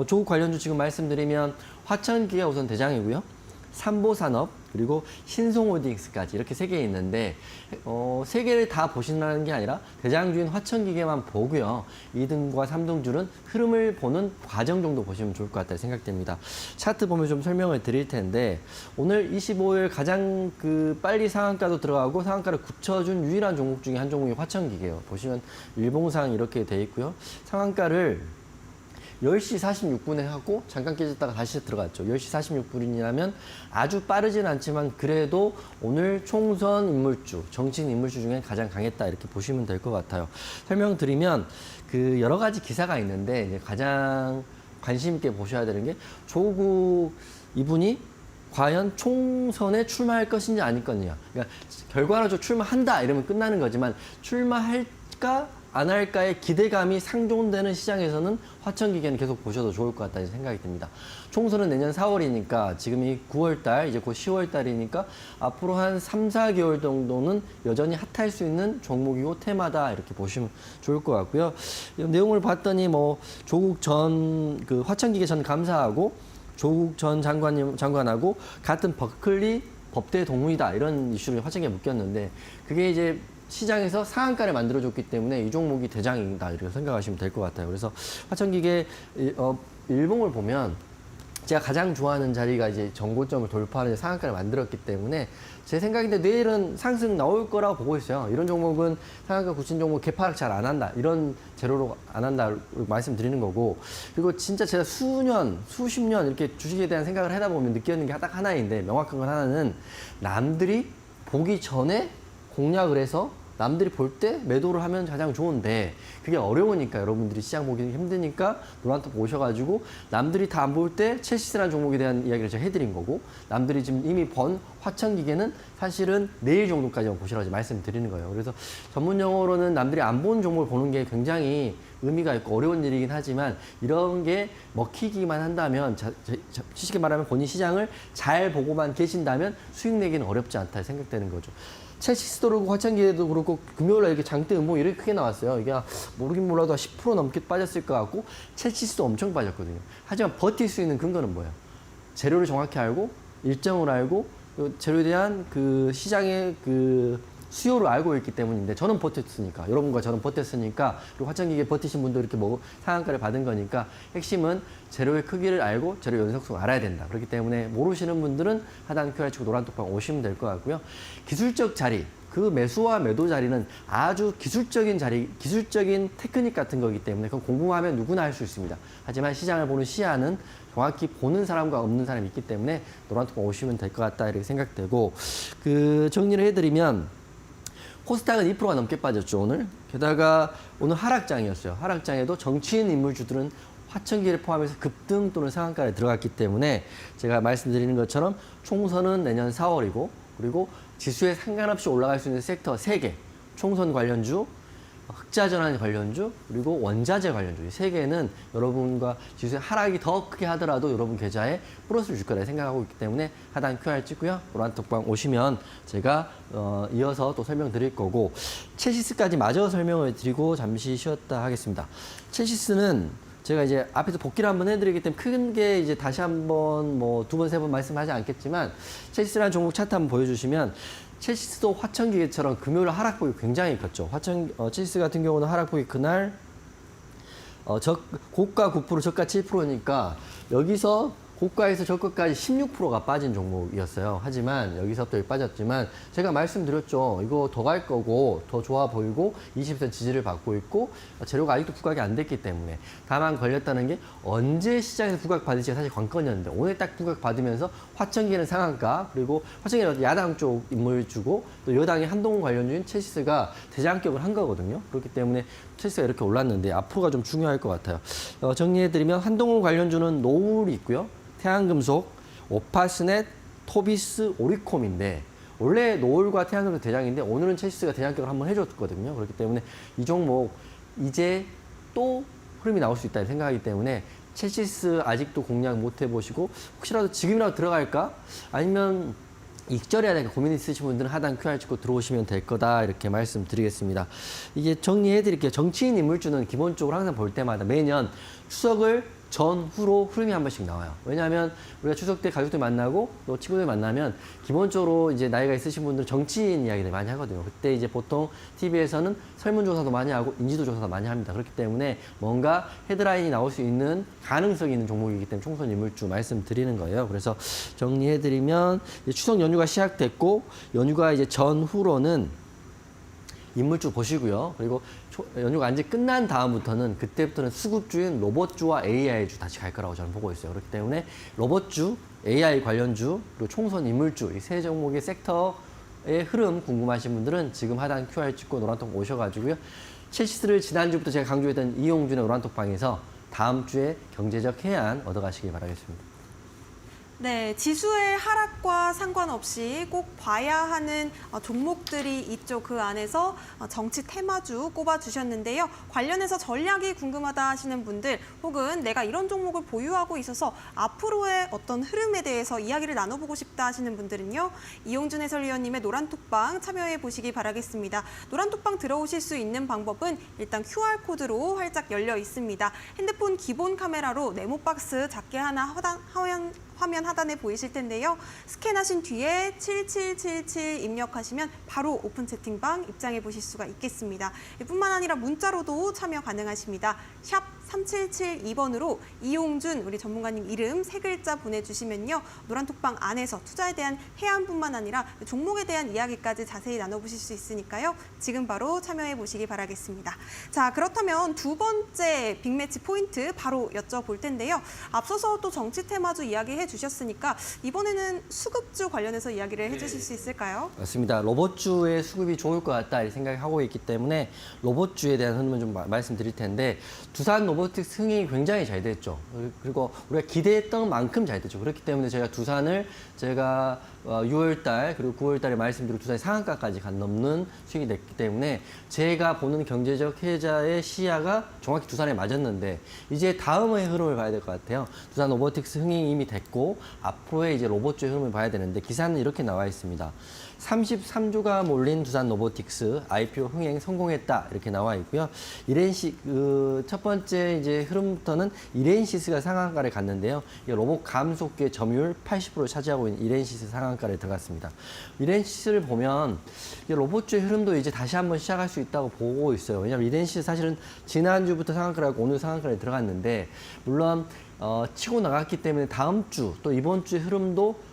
Speaker 2: 조국 관련주 지금 말씀드리면 화천기계가 우선 대장이고요. 삼보산업 그리고 신송홀딩스까지 이렇게 3개 있는데 3개를 다 보신다는 게 아니라 대장주인 화천기계만 보고요. 2등과 3등주는 흐름을 보는 과정 정도 보시면 좋을 것 같다 생각됩니다. 차트 보면 좀 설명을 드릴 텐데 오늘 25일 가장 빨리 상한가도 들어가고 상한가를 굳혀준 유일한 종목 중에 한 종목이 화천기계예요. 보시면 일봉상 이렇게 돼 있고요. 상한가를 10시 46분에 하고 잠깐 깨졌다가 다시 들어갔죠. 10시 46분이라면 아주 빠르진 않지만 그래도 오늘 총선 인물주, 정치인 인물주 중에 가장 강했다 이렇게 보시면 될 것 같아요. 설명드리면 여러 가지 기사가 있는데 이제 가장 관심 있게 보셔야 되는 게 조국 이분이 과연 총선에 출마할 것인지 아닐 것이냐. 그러니까 결과로 출마한다 이러면 끝나는 거지만 출마할까 안 할까의 기대감이 상존되는 시장에서는 화천기계는 계속 보셔도 좋을 것 같다는 생각이 듭니다. 총선은 내년 4월이니까 지금이 9월달, 이제 곧 10월달이니까 앞으로 한 3, 4개월 정도는 여전히 핫할 수 있는 종목이고 테마다 이렇게 보시면 좋을 것 같고요. 내용을 봤더니 조국 전 화천기계 전 감사하고 조국 전 장관하고 같은 버클리 법대 동문이다 이런 이슈를 화천기계에 묶였는데 그게 이제 시장에서 상한가를 만들어줬기 때문에 이 종목이 대장이다 이렇게 생각하시면 될 것 같아요. 그래서 화천기계 일봉을 보면 제가 가장 좋아하는 자리가 이제 전고점을 돌파하는 상한가를 만들었기 때문에 제 생각인데 내일은 상승 나올 거라고 보고 있어요. 이런 종목은 상한가 굳힌 종목 개파락 잘 안 한다. 이런 재료로 안 한다 말씀드리는 거고 그리고 진짜 제가 수십 년 이렇게 주식에 대한 생각을 하다 보면 느꼈는 게 딱 하나인데 명확한 건 하나는 남들이 보기 전에 공략을 해서 남들이 볼 때 매도를 하면 가장 좋은데 그게 어려우니까 여러분들이 시장 보기 힘드니까 노란톡 오셔가지고 남들이 다 안 볼 때 체시스라는 종목에 대한 이야기를 제가 해드린 거고 남들이 지금 이미 번 화천기계는 사실은 내일 정도까지만 보시라고 말씀드리는 거예요. 그래서 전문 용어로는 남들이 안 본 종목을 보는 게 굉장히 의미가 있고 어려운 일이긴 하지만 이런 게 먹히기만 한다면 쉽게 말하면 본인 시장을 잘 보고만 계신다면 수익 내기는 어렵지 않다 생각되는 거죠. 첼시스도 그렇고 화창기에도 그렇고 금요일에 이렇게 장대 음봉이 이렇게 크게 나왔어요. 이게 모르긴 몰라도 10% 넘게 빠졌을 것 같고 첼시스도 엄청 빠졌거든요. 하지만 버틸 수 있는 근거는 뭐예요? 재료를 정확히 알고 일정을 알고 재료에 대한 그 시장의 그 수요를 알고 있기 때문인데 저는 버텼으니까 여러분과 저는 버텼으니까 그리고 화창기계 버티신 분도 이렇게 상한가를 받은 거니까 핵심은 재료의 크기를 알고 재료 연속성을 알아야 된다. 그렇기 때문에 모르시는 분들은 하단 QR 치고 노란 톡방 오시면 될 것 같고요. 기술적 자리, 그 매수와 매도 자리는 아주 기술적인 자리, 기술적인 테크닉 같은 거기 때문에 그건 공부하면 누구나 할 수 있습니다. 하지만 시장을 보는 시야는 정확히 보는 사람과 없는 사람이 있기 때문에 노란 톡방 오시면 될 것 같다 이렇게 생각되고 정리를 해드리면 코스닥은 2%가 넘게 빠졌죠, 오늘. 게다가 오늘 하락장이었어요. 하락장에도 정치인 인물주들은 화천기를 포함해서 급등 또는 상한가에 들어갔기 때문에 제가 말씀드리는 것처럼 총선은 내년 4월이고 그리고 지수에 상관없이 올라갈 수 있는 섹터 3개, 총선 관련주, 흑자전환 관련주, 그리고 원자재 관련주. 이 3개는 여러분과 지수의 하락이 더 크게 하더라도 여러분 계좌에 플러스를 줄 거라 생각하고 있기 때문에 하단 QR 찍고요. 노란 톡방 오시면 제가 이어서 또 설명드릴 거고 첼시스까지 마저 설명을 드리고 잠시 쉬었다 하겠습니다. 첼시스는 제가 이제 앞에서 복기를 한번 해드리기 때문에 큰 게 이제 다시 한번 뭐 2번, 3번 말씀하지 않겠지만 첼시스라는 종목 차트 한번 보여주시면 첼시스도 화천기계처럼 금요일 하락폭이 굉장히 컸죠. 첼시스 같은 경우는 하락폭이 그날 고가 9%, 저가 7%니까 여기서 고가에서 저가까지 16%가 빠진 종목이었어요. 하지만 여기서부터 여기 빠졌지만 제가 말씀드렸죠. 이거 더 갈 거고 더 좋아 보이고 20% 지지를 받고 있고 재료가 아직도 부각이 안 됐기 때문에 다만 걸렸다는 게 언제 시장에서 부각 받을지가 사실 관건이었는데 오늘 딱 부각 받으면서 화천기는 상한가 그리고 화천기는 야당 쪽 인물 주고 또 여당의 한동훈 관련주인 첼시스가 대장격을 한 거거든요. 그렇기 때문에 첼시스가 이렇게 올랐는데 앞으로가 좀 중요할 것 같아요. 정리해드리면 한동훈 관련주는 노을이 있고요. 태양금속, 오파스넷, 토비스, 오리콤인데 원래 노을과 태양금속 대장인데 오늘은 첼시스가 대장격을 한번 해줬거든요. 그렇기 때문에 이 종목 이제 또 흐름이 나올 수 있다는 생각이기 때문에 첼시스 아직도 공략 못 해보시고 혹시라도 지금이라도 들어갈까? 아니면 익절해야 되니까 고민 있으신 분들은 하단 QR 찍고 들어오시면 될 거다 이렇게 말씀드리겠습니다. 이게 정리해드릴게요. 정치인 인물주는 기본적으로 항상 볼 때마다 매년 추석을 전후로 흐름이 한 번씩 나와요. 왜냐하면 우리가 추석 때 가족들 만나고 또 친구들 만나면 기본적으로 이제 나이가 있으신 분들은 정치인 이야기를 많이 하거든요. 그때 이제 보통 TV에서는 설문조사도 많이 하고 인지도조사도 많이 합니다. 그렇기 때문에 뭔가 헤드라인이 나올 수 있는 가능성이 있는 종목이기 때문에 총선 인물주 말씀드리는 거예요. 그래서 정리해드리면 추석 연휴가 시작됐고 연휴가 이제 전후로는 인물주 보시고요. 그리고 연휴가 이제 끝난 다음부터는 그때부터는 수급주인 로봇주와 AI주 다시 갈 거라고 저는 보고 있어요. 그렇기 때문에 로봇주, AI 관련주, 그리고 총선 인물주 이 세 종목의 섹터의 흐름 궁금하신 분들은 지금 하단 QR 찍고 노란톡 오셔가지고요. 첼시스를 지난주부터 제가 강조했던 이용준의 노란톡방에서 다음 주에 경제적 해안 얻어가시길 바라겠습니다.
Speaker 1: 네, 지수의 하락과 상관없이 꼭 봐야 하는 종목들이 있죠. 그 안에서 정치 테마주 꼽아주셨는데요. 관련해서 전략이 궁금하다 하시는 분들 혹은 내가 이런 종목을 보유하고 있어서 앞으로의 어떤 흐름에 대해서 이야기를 나눠보고 싶다 하시는 분들은요. 이용준 해설위원님의 노란톡방 참여해 보시기 바라겠습니다. 노란톡방 들어오실 수 있는 방법은 일단 QR코드로 활짝 열려 있습니다. 핸드폰 기본 카메라로 네모박스 작게 하나 화면 하단에 보이실 텐데요. 스캔하신 뒤에 7777 입력하시면 바로 오픈 채팅방 입장해 보실 수가 있겠습니다. 뿐만 아니라 문자로도 참여 가능하십니다. 샵 3772번으로 이용준 우리 전문가님 이름 3글자 보내주시면요. 노란톡방 안에서 투자에 대한 해안뿐만 아니라 종목에 대한 이야기까지 자세히 나눠보실 수 있으니까요. 지금 바로 참여해 보시기 바라겠습니다. 자, 그렇다면 두 번째 빅매치 포인트 바로 여쭤볼 텐데요. 앞서서 또 정치 테마주 이야기해 주셨으니까 이번에는 수급주 관련해서 이야기를 해주실 수 있을까요?
Speaker 2: 맞습니다. 로봇주의 수급이 좋을 것 같다 이 생각하고 있기 때문에 로봇주에 대한 흐름은 좀 말씀드릴 텐데 두산 로봇 로보틱스 흥행이 굉장히 잘 됐죠. 그리고 우리가 기대했던 만큼 잘 됐죠. 그렇기 때문에 제가 6월 달 그리고 9월 달에 말씀드린 두산이 상한가까지 넘는 수익이 됐기 때문에 제가 보는 경제적 해자의 시야가 정확히 두산에 맞았는데 이제 다음의 흐름을 봐야 될 것 같아요. 두산 로보틱스 흥행이 이미 됐고 앞으로의 이제 로봇주의 흐름을 봐야 되는데 기사는 이렇게 나와 있습니다. 33조가 몰린 두산 로보틱스 IPO 흥행 성공했다 이렇게 나와 있고요. 첫 번째 이제 흐름부터는 이렌시스가 상한가를 갔는데요. 이 로봇 감속기의 점유율 80%를 차지하고 있는 이렌시스 상한가를 들어갔습니다. 이렌시스를 보면 이 로봇주의 흐름도 이제 다시 한번 시작할 수 있다고 보고 있어요. 왜냐하면 이렌시스 사실은 지난주부터 상한가를 하고 오늘 상한가를 들어갔는데 물론 치고 나갔기 때문에 다음 주 또 이번 주의 흐름도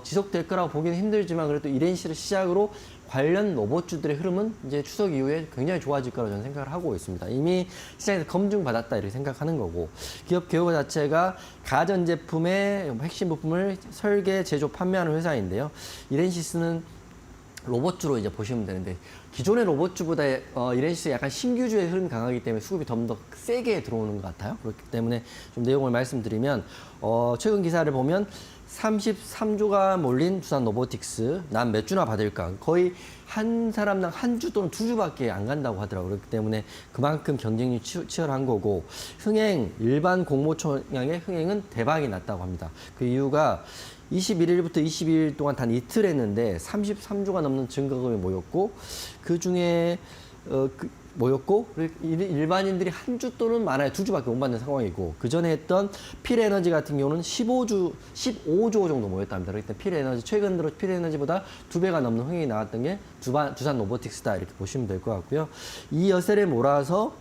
Speaker 2: 지속될 거라고 보기는 힘들지만 그래도 이렌시를 시작으로 관련 로봇주들의 흐름은 이제 추석 이후에 굉장히 좋아질 거라고 저는 생각을 하고 있습니다. 이미 시장에서 검증받았다 이렇게 생각하는 거고 기업 개요 자체가 가전제품의 핵심 부품을 설계, 제조, 판매하는 회사인데요. 이렌시스는 로봇주로 이제 보시면 되는데 기존의 로봇주보다 이렌시스 약간 신규주의 흐름이 강하기 때문에 수급이 좀 더 세게 들어오는 것 같아요. 그렇기 때문에 좀 내용을 말씀드리면 최근 기사를 보면 33조가 몰린 두산 로보틱스 난 몇 주나 받을까 거의 한 사람당 한 주 또는 두 주밖에 안 간다고 하더라고요. 그렇기 때문에 그만큼 경쟁이 치열한 거고 일반 공모처량의 흥행은 대박이 났다고 합니다. 그 이유가 21일부터 22일 동안 단 이틀 했는데 33조가 넘는 증거금이 모였고 그중에 일반인들이 한 주 또는 많아야 두 주밖에 못 받는 상황이고 그 전에 했던 필에너지 같은 경우는 15조 정도 모였답니다. 그렇기 때문에 필에너지 최근 들어 필에너지보다 2배가 넘는 흥행이 나왔던 게 두산 로보틱스다 이렇게 보시면 될 것 같고요. 이 여세를 몰아서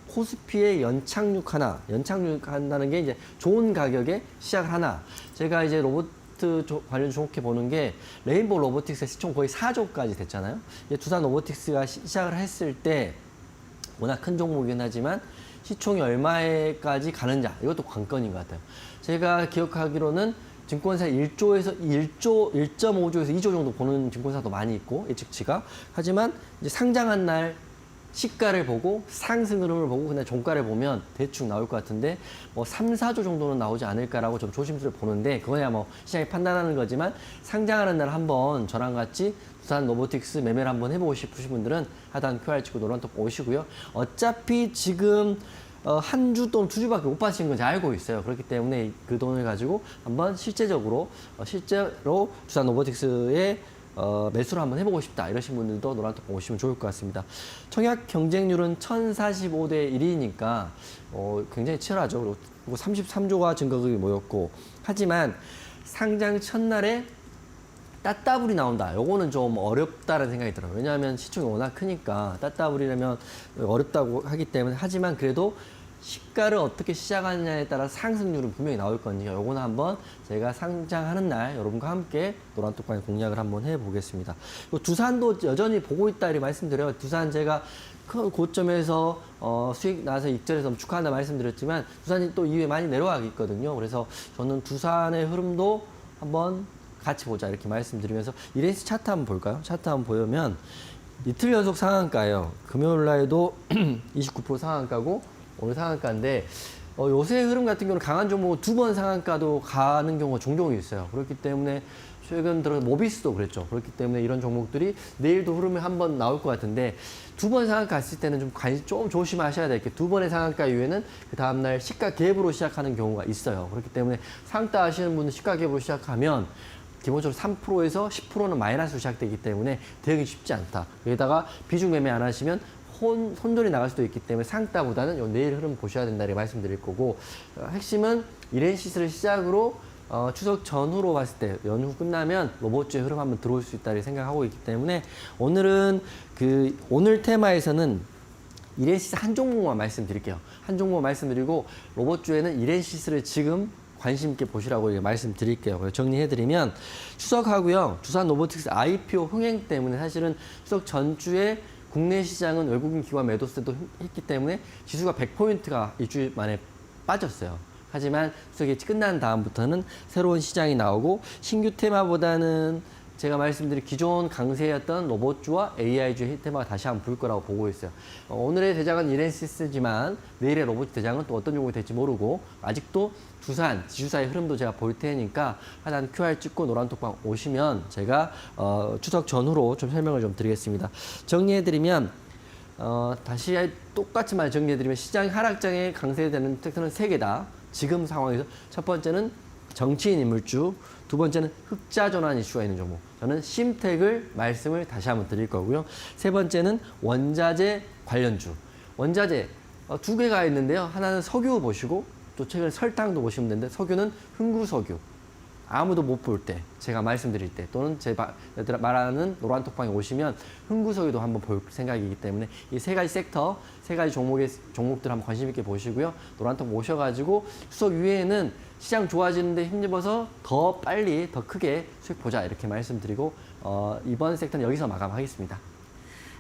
Speaker 2: 코스피에 연착륙한다는 게 이제 좋은 가격에 시작을 하나. 제가 이제 로봇 관련 좋게 보는 게 레인보우 로보틱스의 시총 거의 4조까지 됐잖아요. 두산 로보틱스가 시작을 했을 때 워낙 큰 종목이긴 하지만 시총이 얼마까지 가는지 이것도 관건인 것 같아요. 제가 기억하기로는 증권사 1.5조에서 2조 정도 보는 증권사도 많이 있고 예측치가 하지만 이제 상장한 날 시가를 보고 상승 흐름을 보고 그냥 종가를 보면 대충 나올 것 같은데 3, 4조 정도는 나오지 않을까라고 좀 조심스럽게 보는데 그거야 시장이 판단하는 거지만 상장하는 날 한번 저랑 같이 두산 로보틱스 매매를 한번 해보고 싶으신 분들은 하단 QR 찍고 노란톡 오시고요. 어차피 지금 한 주 또는 두 주밖에 못 받으신 건 잘 알고 있어요. 그렇기 때문에 그 돈을 가지고 한번 실제로 두산 로보틱스의 매수를 한번 해보고 싶다 이러신 분들도 노란톡 오시면 좋을 것 같습니다. 청약 경쟁률은 1045대 1이니까 굉장히 치열하죠. 그리고 33조가 증거금이 모였고 하지만 상장 첫날에 따따블이 나온다. 요거는 좀 어렵다는 생각이 들어요. 왜냐하면 시총이 워낙 크니까 따따블이라면 어렵다고 하기 때문에 하지만 그래도 시가를 어떻게 시작하느냐에 따라 상승률은 분명히 나올 거니까 요거는 한번 제가 상장하는 날 여러분과 함께 노란톡방에 공략을 한번 해보겠습니다. 두산도 여전히 보고 있다 이렇게 말씀드려요. 두산 제가 큰 고점에서 수익 나서 익절해서 너무 축하한다 말씀드렸지만 두산이 또 이후에 많이 내려가고 있거든요. 그래서 저는 두산의 흐름도 한번 같이 보자 이렇게 말씀드리면서 이렌시 차트 한번 볼까요? 차트 한번 보면 이틀 연속 상한가예요. 금요일 날에도 29% 상한가고 오늘 상한가인데 요새 흐름 같은 경우는 강한 종목은 2번 상한가도 가는 경우가 종종 있어요. 그렇기 때문에 최근 들어 모비스도 그랬죠. 그렇기 때문에 이런 종목들이 내일도 흐름이 한번 나올 것 같은데 2번 상한가 갔을 때는 좀 조심하셔야 될 게 2번의 상한가 이후에는 그 다음날 시가 갭으로 시작하는 경우가 있어요. 그렇기 때문에 상따 하시는 분은 시가 갭으로 시작하면 기본적으로 3%에서 10%는 마이너스로 시작되기 때문에 대응이 쉽지 않다. 여기다가 비중 매매 안 하시면 손절이 나갈 수도 있기 때문에 상따보다는 내일 흐름 보셔야 된다 이렇게 말씀드릴 거고 핵심은 이렌시스를 시작으로 추석 전후로 봤을 때 연휴 끝나면 로봇주의 흐름 한번 들어올 수 있다 이렇게 생각하고 있기 때문에 오늘은 오늘 테마에서는 이렌시스 한 종목만 말씀드릴게요. 한 종목만 말씀드리고 로봇주에는 이렌시스를 지금 관심 있게 보시라고 말씀드릴게요. 정리해드리면 추석하고요. 두산 로보틱스 IPO 흥행 때문에 사실은 추석 전주에 국내 시장은 외국인 기관 매도세도 했기 때문에 지수가 100포인트가 일주일 만에 빠졌어요. 하지만 추석이 끝난 다음부터는 새로운 시장이 나오고 신규 테마보다는 제가 말씀드린 기존 강세였던 로봇주와 AI주의 테마가 다시 한번 불 거라고 보고 있어요. 오늘의 대장은 이렌시스지만 내일의 로봇 대장은 또 어떤 종목이 될지 모르고 아직도 두산, 지주사의 흐름도 제가 볼 테니까 하단 QR 찍고 노란톡방 오시면 제가 추석 전후로 좀 설명을 좀 드리겠습니다. 정리해드리면 다시 똑같이 말 정리해드리면 시장 하락장에 강세되는 섹터는 3개다. 지금 상황에서 첫 번째는 정치인 인물주, 두 번째는 흑자 전환 이슈가 있는 종목. 저는 심택을 말씀을 다시 한번 드릴 거고요. 세 번째는 원자재 관련주. 원자재 2개가 있는데요. 하나는 석유 보시고 또 최근에 설탕도 보시면 되는데 석유는 흥구석유. 아무도 못 볼 때, 제가 말씀드릴 때 또는 제가 말하는 노란톡방에 오시면 흥구석유도 한번 볼 생각이기 때문에 이 3가지 섹터, 3가지 종목들 한번 관심 있게 보시고요. 노란톡 오셔가지고 추석 이후에는 시장 좋아지는데 힘입어서 더 빨리, 더 크게 수익 보자 이렇게 말씀드리고 이번 섹터는 여기서 마감하겠습니다.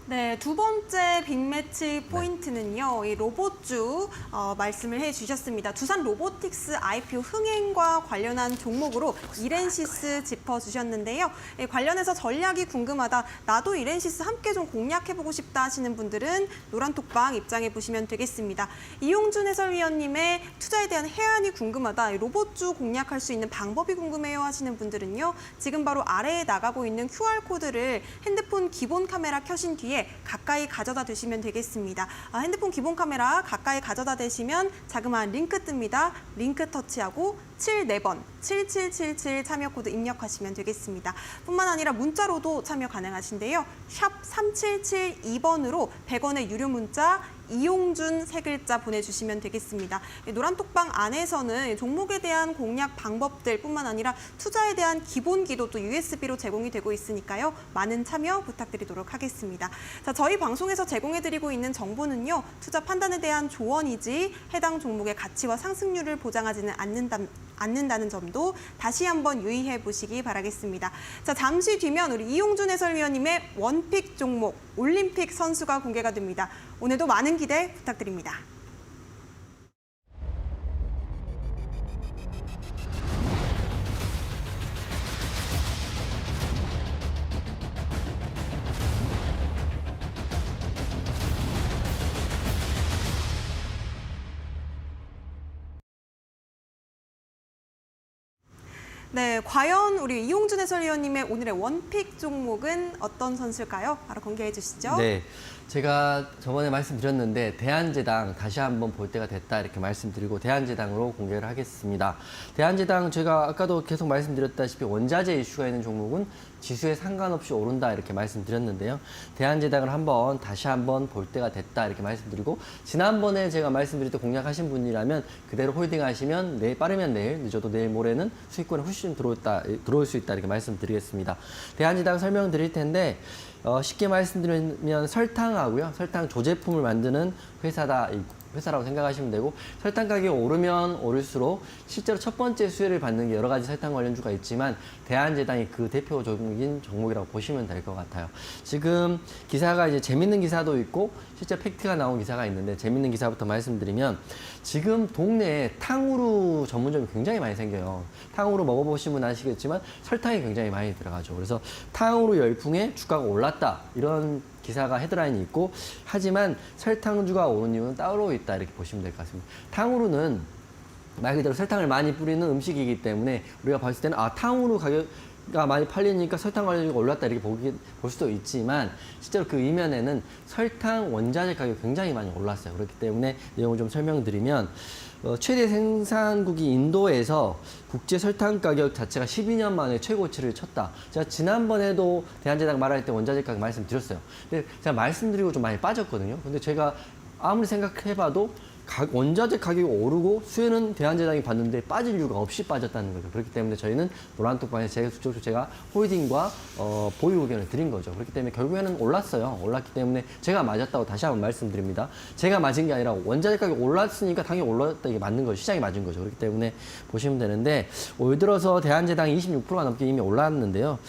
Speaker 1: 네, 두 번째 빅매치 포인트는요, 이 로봇주 말씀을 해주셨습니다. 두산 로보틱스 IPO 흥행과 관련한 종목으로 이렌시스 짚어주셨는데요. 관련해서 전략이 궁금하다, 나도 이렌시스 함께 좀 공략해보고 싶다 하시는 분들은 노란톡방 입장해 보시면 되겠습니다. 이용준 해설위원님의 투자에 대한 해안이 궁금하다, 로봇주 공략할 수 있는 방법이 궁금해요 하시는 분들은요, 지금 바로 아래에 나가고 있는 QR코드를 핸드폰 기본 카메라 켜신 뒤에 가까이 가져다 대시면 되겠습니다. 핸드폰 기본 카메라 가까이 가져다 대시면 자그마한 링크 뜹니다. 링크 터치하고 74번 7777 참여 코드 입력하시면 되겠습니다. 뿐만 아니라 문자로도 참여 가능하신데요. 샵 3772번으로 100원의 유료 문자 이용준 3글자 보내주시면 되겠습니다. 노란톡방 안에서는 종목에 대한 공략 방법들 뿐만 아니라 투자에 대한 기본기도 또 USB로 제공이 되고 있으니까요. 많은 참여 부탁드리도록 하겠습니다. 자, 저희 방송에서 제공해드리고 있는 정보는요, 투자 판단에 대한 조언이지 해당 종목의 가치와 상승률을 보장하지는 않는다는 점도 다시 한번 유의해 보시기 바라겠습니다. 자, 잠시 뒤면 우리 이용준 해설위원님의 원픽 종목 올림픽 선수가 공개가 됩니다. 오늘도 많은 기대 부탁드립니다. 네, 과연 우리 이용준 해설위원님의 오늘의 원픽 종목은 어떤 선수일까요? 바로 공개해 주시죠.
Speaker 2: 네, 제가 저번에 말씀드렸는데 대한제당 다시 한번 볼 때가 됐다 이렇게 말씀드리고 대한제당으로 공개를 하겠습니다. 대한제당 제가 아까도 계속 말씀드렸다시피 원자재 이슈가 있는 종목은 지수에 상관없이 오른다 이렇게 말씀드렸는데요. 대한제당을 다시 한번 볼 때가 됐다 이렇게 말씀드리고, 지난번에 제가 말씀드릴 때 공략하신 분이라면 그대로 홀딩하시면 빠르면 내일, 늦어도 내일 모레는 수익권에 훨씬 들어올 수 있다 이렇게 말씀드리겠습니다. 대한제당 설명드릴 텐데 쉽게 말씀드리면 설탕하고요, 설탕 조제품을 만드는 회사라고 생각하시면 되고, 설탕 가격이 오르면 오를수록 실제로 첫 번째 수혜를 받는 게 여러 가지 설탕 관련주가 있지만 대한제당이 그 대표적인 종목이라고 보시면 될 것 같아요. 지금 기사가 이제 재밌는 기사도 있고 실제 팩트가 나온 기사가 있는데, 재밌는 기사부터 말씀드리면 지금 동네에 탕후루 전문점이 굉장히 많이 생겨요. 탕후루 먹어보시면 아시겠지만 설탕이 굉장히 많이 들어가죠. 그래서 탕후루 열풍에 주가가 올랐다 이런 기사가 헤드라인이 있고, 하지만 설탕주가 오른 이유는 따로 있다 이렇게 보시면 될 것 같습니다. 탕후루는 말 그대로 설탕을 많이 뿌리는 음식이기 때문에 우리가 봤을 때는 탕후루 가격가 많이 팔리니까 설탕 가격이 올랐다 이렇게 볼 수도 있지만, 실제로 그 이면에는 설탕 원자재 가격이 굉장히 많이 올랐어요. 그렇기 때문에 내용을 좀 설명드리면 최대 생산국이 인도에서 국제 설탕 가격 자체가 12년 만에 최고치를 쳤다. 제가 지난번에도 대한제당 말할 때 원자재 가격 말씀드렸어요. 근데 제가 말씀드리고 좀 많이 빠졌거든요. 근데 제가 아무리 생각해봐도 원자재 가격이 오르고 수혜는 대한제당이 받는데 빠질 이유가 없이 빠졌다는 거죠. 그렇기 때문에 저희는 노란톡방에서 제가 홀딩과 보유 의견을 드린 거죠. 그렇기 때문에 결국에는 올랐어요. 올랐기 때문에 제가 맞았다고 다시 한번 말씀드립니다. 제가 맞은 게 아니라 원자재 가격이 올랐으니까 당연히 올랐다, 이게 맞는 거죠. 시장이 맞은 거죠. 그렇기 때문에 보시면 되는데, 올 들어서 대한제당이 26%가 넘게 이미 올랐는데요.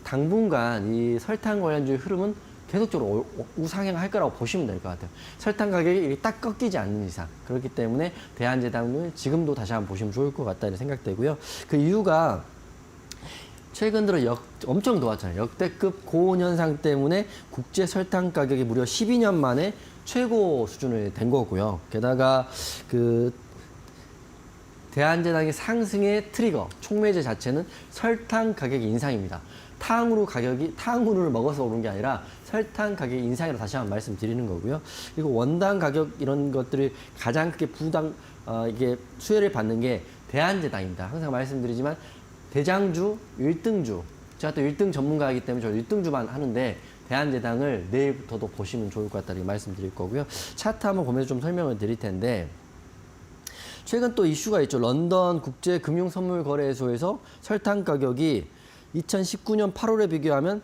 Speaker 2: 당분간 이 설탕 관련주의 흐름은 계속적으로 우상향할 거라고 보시면 될 것 같아요. 설탕 가격이 딱 꺾이지 않는 이상. 그렇기 때문에 대한제당을 지금도 다시 한번 보시면 좋을 것 같다 이런 생각되고요. 그 이유가 최근 들어 엄청 높았잖아요. 역대급 고온 현상 때문에 국제 설탕 가격이 무려 12년 만에 최고 수준을 된 거고요. 게다가 그 대한제당의 상승의 트리거, 촉매제 자체는 설탕 가격 인상입니다. 탕후루를 먹어서 오른 게 아니라 설탕 가격 인상이라고 다시 한번 말씀드리는 거고요. 그리고 원당 가격 이런 것들이 가장 크게 이게 수혜를 받는 게 대한제당입니다. 항상 말씀드리지만 대장주, 1등주, 제가 또 1등 전문가이기 때문에 저 1등주만 하는데 대한제당을 내일부터도 보시면 좋을 것 같다는 말씀드릴 거고요. 차트 한번 보면서 좀 설명을 드릴 텐데 최근 또 이슈가 있죠. 런던 국제금융선물거래소에서 설탕 가격이 2019년 8월에 비교하면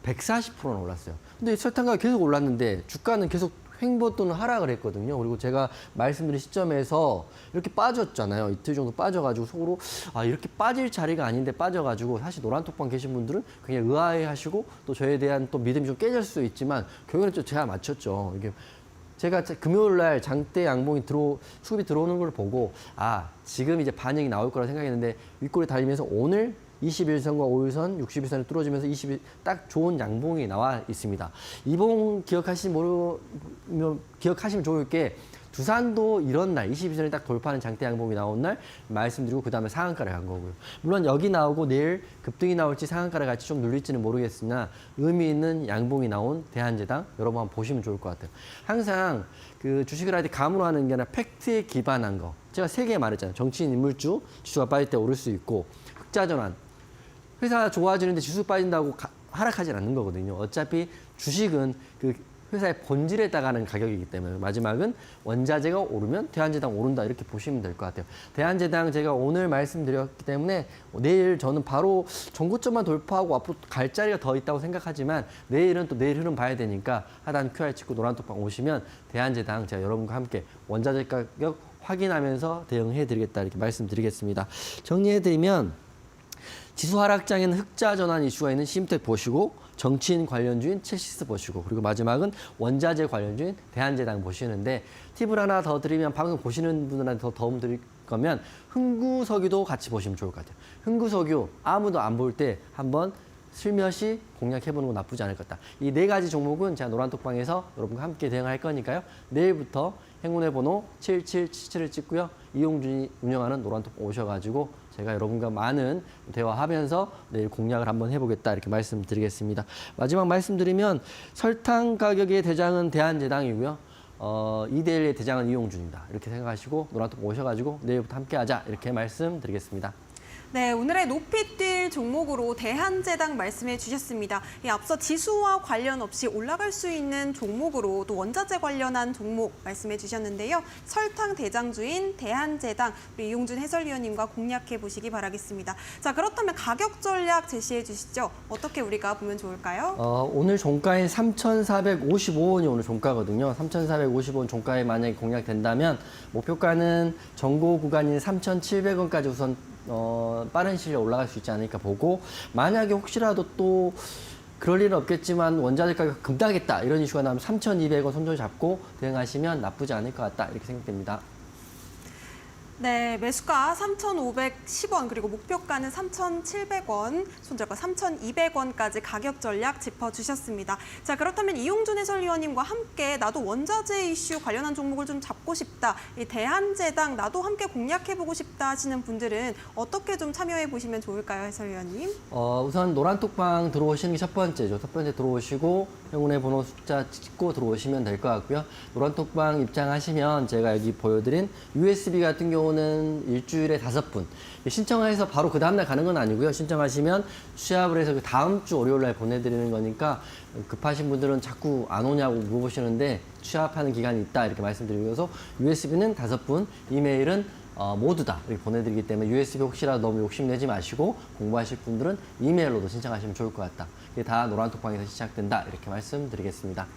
Speaker 2: 140%나 올랐어요. 근데 설탕 가격이 계속 올랐는데 주가는 계속 횡보 또는 하락을 했거든요. 그리고 제가 말씀드린 시점에서 이렇게 빠졌잖아요. 이틀 정도 빠져가지고 속으로 이렇게 빠질 자리가 아닌데 빠져가지고 사실 노란톡방 계신 분들은 그냥 의아해하시고 또 저에 대한 또 믿음이 좀 깨질 수도 있지만 결국에는 좀 제가 맞췄죠. 이게 제가 금요일 날 장대 양봉이 수급이 들어오는 걸 보고 지금 이제 반영이 나올 거라 생각했는데 윗골이 달리면서 오늘 21선과 5일선, 60일선을 뚫어주면서 20일 딱 좋은 양봉이 나와 있습니다. 이봉 기억하시면 좋을 게 두산도 이런 날 22선을 딱 돌파하는 장대 양봉이 나온 날 말씀드리고 그 다음에 상한가를 간 거고요. 물론 여기 나오고 내일 급등이 나올지 상한가를 같이 좀 눌릴지는 모르겠으나 의미 있는 양봉이 나온 대한제당 여러분 한번 보시면 좋을 것 같아요. 항상 그 주식을 할 때 감으로 하는 게 아니라 팩트에 기반한 거. 제가 3개 말했잖아요. 정치인 인물주 지수가 빠질 때 오를 수 있고 흑자전환. 회사 좋아지는데 지수 빠진다고 하락하진 않는 거거든요. 어차피 주식은 그 회사의 본질에 따라가는 가격이기 때문에 마지막은 원자재가 오르면 대한제당 오른다 이렇게 보시면 될 것 같아요. 대한제당 제가 오늘 말씀드렸기 때문에 내일 저는 바로 전고점만 돌파하고 앞으로 갈 자리가 더 있다고 생각하지만 내일은 또 내일 흐름 봐야 되니까 하단 QR 찍고 노란톡방 오시면 대한제당 제가 여러분과 함께 원자재 가격 확인하면서 대응해드리겠다 이렇게 말씀드리겠습니다. 정리해드리면 지수 하락장에는 흑자 전환 이슈가 있는 심텍 보시고 정치인 관련주인 첼시스 보시고 그리고 마지막은 원자재 관련주인 대한제당 보시는데 팁을 하나 더 드리면 방송 보시는 분들한테 더 도움 드릴 거면 흥구석유도 같이 보시면 좋을 것 같아요. 흥구석유 아무도 안 볼 때 한번 슬며시 공략해보는 건 나쁘지 않을 것 같다. 이 4가지 종목은 제가 노란톡방에서 여러분과 함께 대응할 거니까요. 내일부터 행운의 번호 7777을 찍고요. 이용준이 운영하는 노란톡방 오셔가지고 제가 여러분과 많은 대화하면서 내일 공략을 한번 해보겠다 이렇게 말씀드리겠습니다. 마지막 말씀드리면 설탕 가격의 대장은 대한제당이고요. 2대1의 대장은 이용준입니다. 이렇게 생각하시고 노란톡방 오셔가지고 내일부터 함께하자 이렇게 말씀드리겠습니다.
Speaker 1: 네, 오늘의 높이 뛸 종목으로 대한제당 말씀해 주셨습니다. 앞서 지수와 관련 없이 올라갈 수 있는 종목으로 또 원자재 관련한 종목 말씀해 주셨는데요. 설탕 대장주인 대한제당 우리 이용준 해설위원님과 공략해 보시기 바라겠습니다. 자, 그렇다면 가격 전략 제시해 주시죠. 어떻게 우리가 보면 좋을까요?
Speaker 2: 오늘 종가인 3,455원이 오늘 종가거든요. 3,455원 종가에 만약에 공략된다면 목표가는 전고 구간인 3,700원까지 우선 빠른 시일에 올라갈 수 있지 않을까 보고 만약에 혹시라도 또 그럴 일은 없겠지만 원자재 가격 급등하겠다 이런 이슈가 나오면 3,200원 손절 잡고 대응하시면 나쁘지 않을 것 같다 이렇게 생각됩니다.
Speaker 1: 네, 매수가 3,510원 그리고 목표가는 3,700원, 손절가 3,200원까지 가격 전략 짚어주셨습니다. 자, 그렇다면 이용준 해설위원님과 함께 나도 원자재 이슈 관련한 종목을 좀 잡고 싶다, 이 대한제당 나도 함께 공략해보고 싶다 하시는 분들은 어떻게 좀 참여해 보시면 좋을까요, 해설위원님?
Speaker 2: 우선 노란톡방 들어오시는 게 첫 번째죠. 첫 번째 들어오시고 행운의 번호 숫자 찍고 들어오시면 될 것 같고요. 노란톡방 입장하시면 제가 여기 보여드린 USB 같은 경우는 일주일에 5분 신청해서 바로 그 다음날 가는 건 아니고요. 신청하시면 취합을 해서 그 다음 주 월요일 날 보내드리는 거니까 급하신 분들은 자꾸 안 오냐고 물어보시는데 취합하는 기간이 있다 이렇게 말씀드리면서 USB는 5분, 이메일은 모두 다 이렇게 보내드리기 때문에 USB 혹시라도 너무 욕심내지 마시고 공부하실 분들은 이메일로도 신청하시면 좋을 것 같다. 이게 다 노란톡방에서 시작된다 이렇게 말씀드리겠습니다.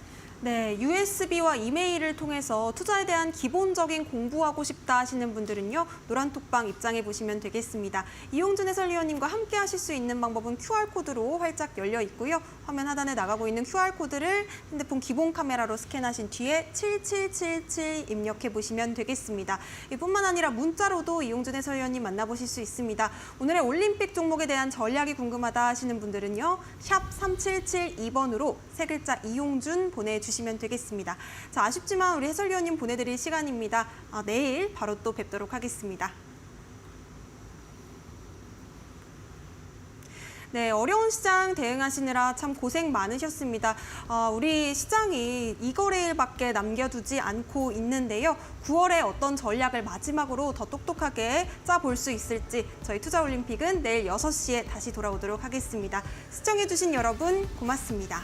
Speaker 1: 네, USB와 이메일을 통해서 투자에 대한 기본적인 공부하고 싶다 하시는 분들은요, 노란톡방 입장해 보시면 되겠습니다. 이용준 해설위원님과 함께 하실 수 있는 방법은 QR코드로 활짝 열려 있고요. 화면 하단에 나가고 있는 QR코드를 핸드폰 기본 카메라로 스캔하신 뒤에 7777 입력해 보시면 되겠습니다. 이뿐만 아니라 문자로도 이용준 해설위원님 만나보실 수 있습니다. 오늘의 올림픽 종목에 대한 전략이 궁금하다 하시는 분들은요, 샵 3772번으로 세 글자 이용준 보내주시면 되겠습니다. 자, 아쉽지만 우리 해설위원님 보내드릴 시간입니다. 내일 바로 또 뵙도록 하겠습니다. 네, 어려운 시장 대응하시느라 참 고생 많으셨습니다. 우리 시장이 이 거래일밖에 남겨두지 않고 있는데요. 9월에 어떤 전략을 마지막으로 더 똑똑하게 짜볼 수 있을지 저희 투자올림픽은 내일 6시에 다시 돌아오도록 하겠습니다. 시청해주신 여러분 고맙습니다.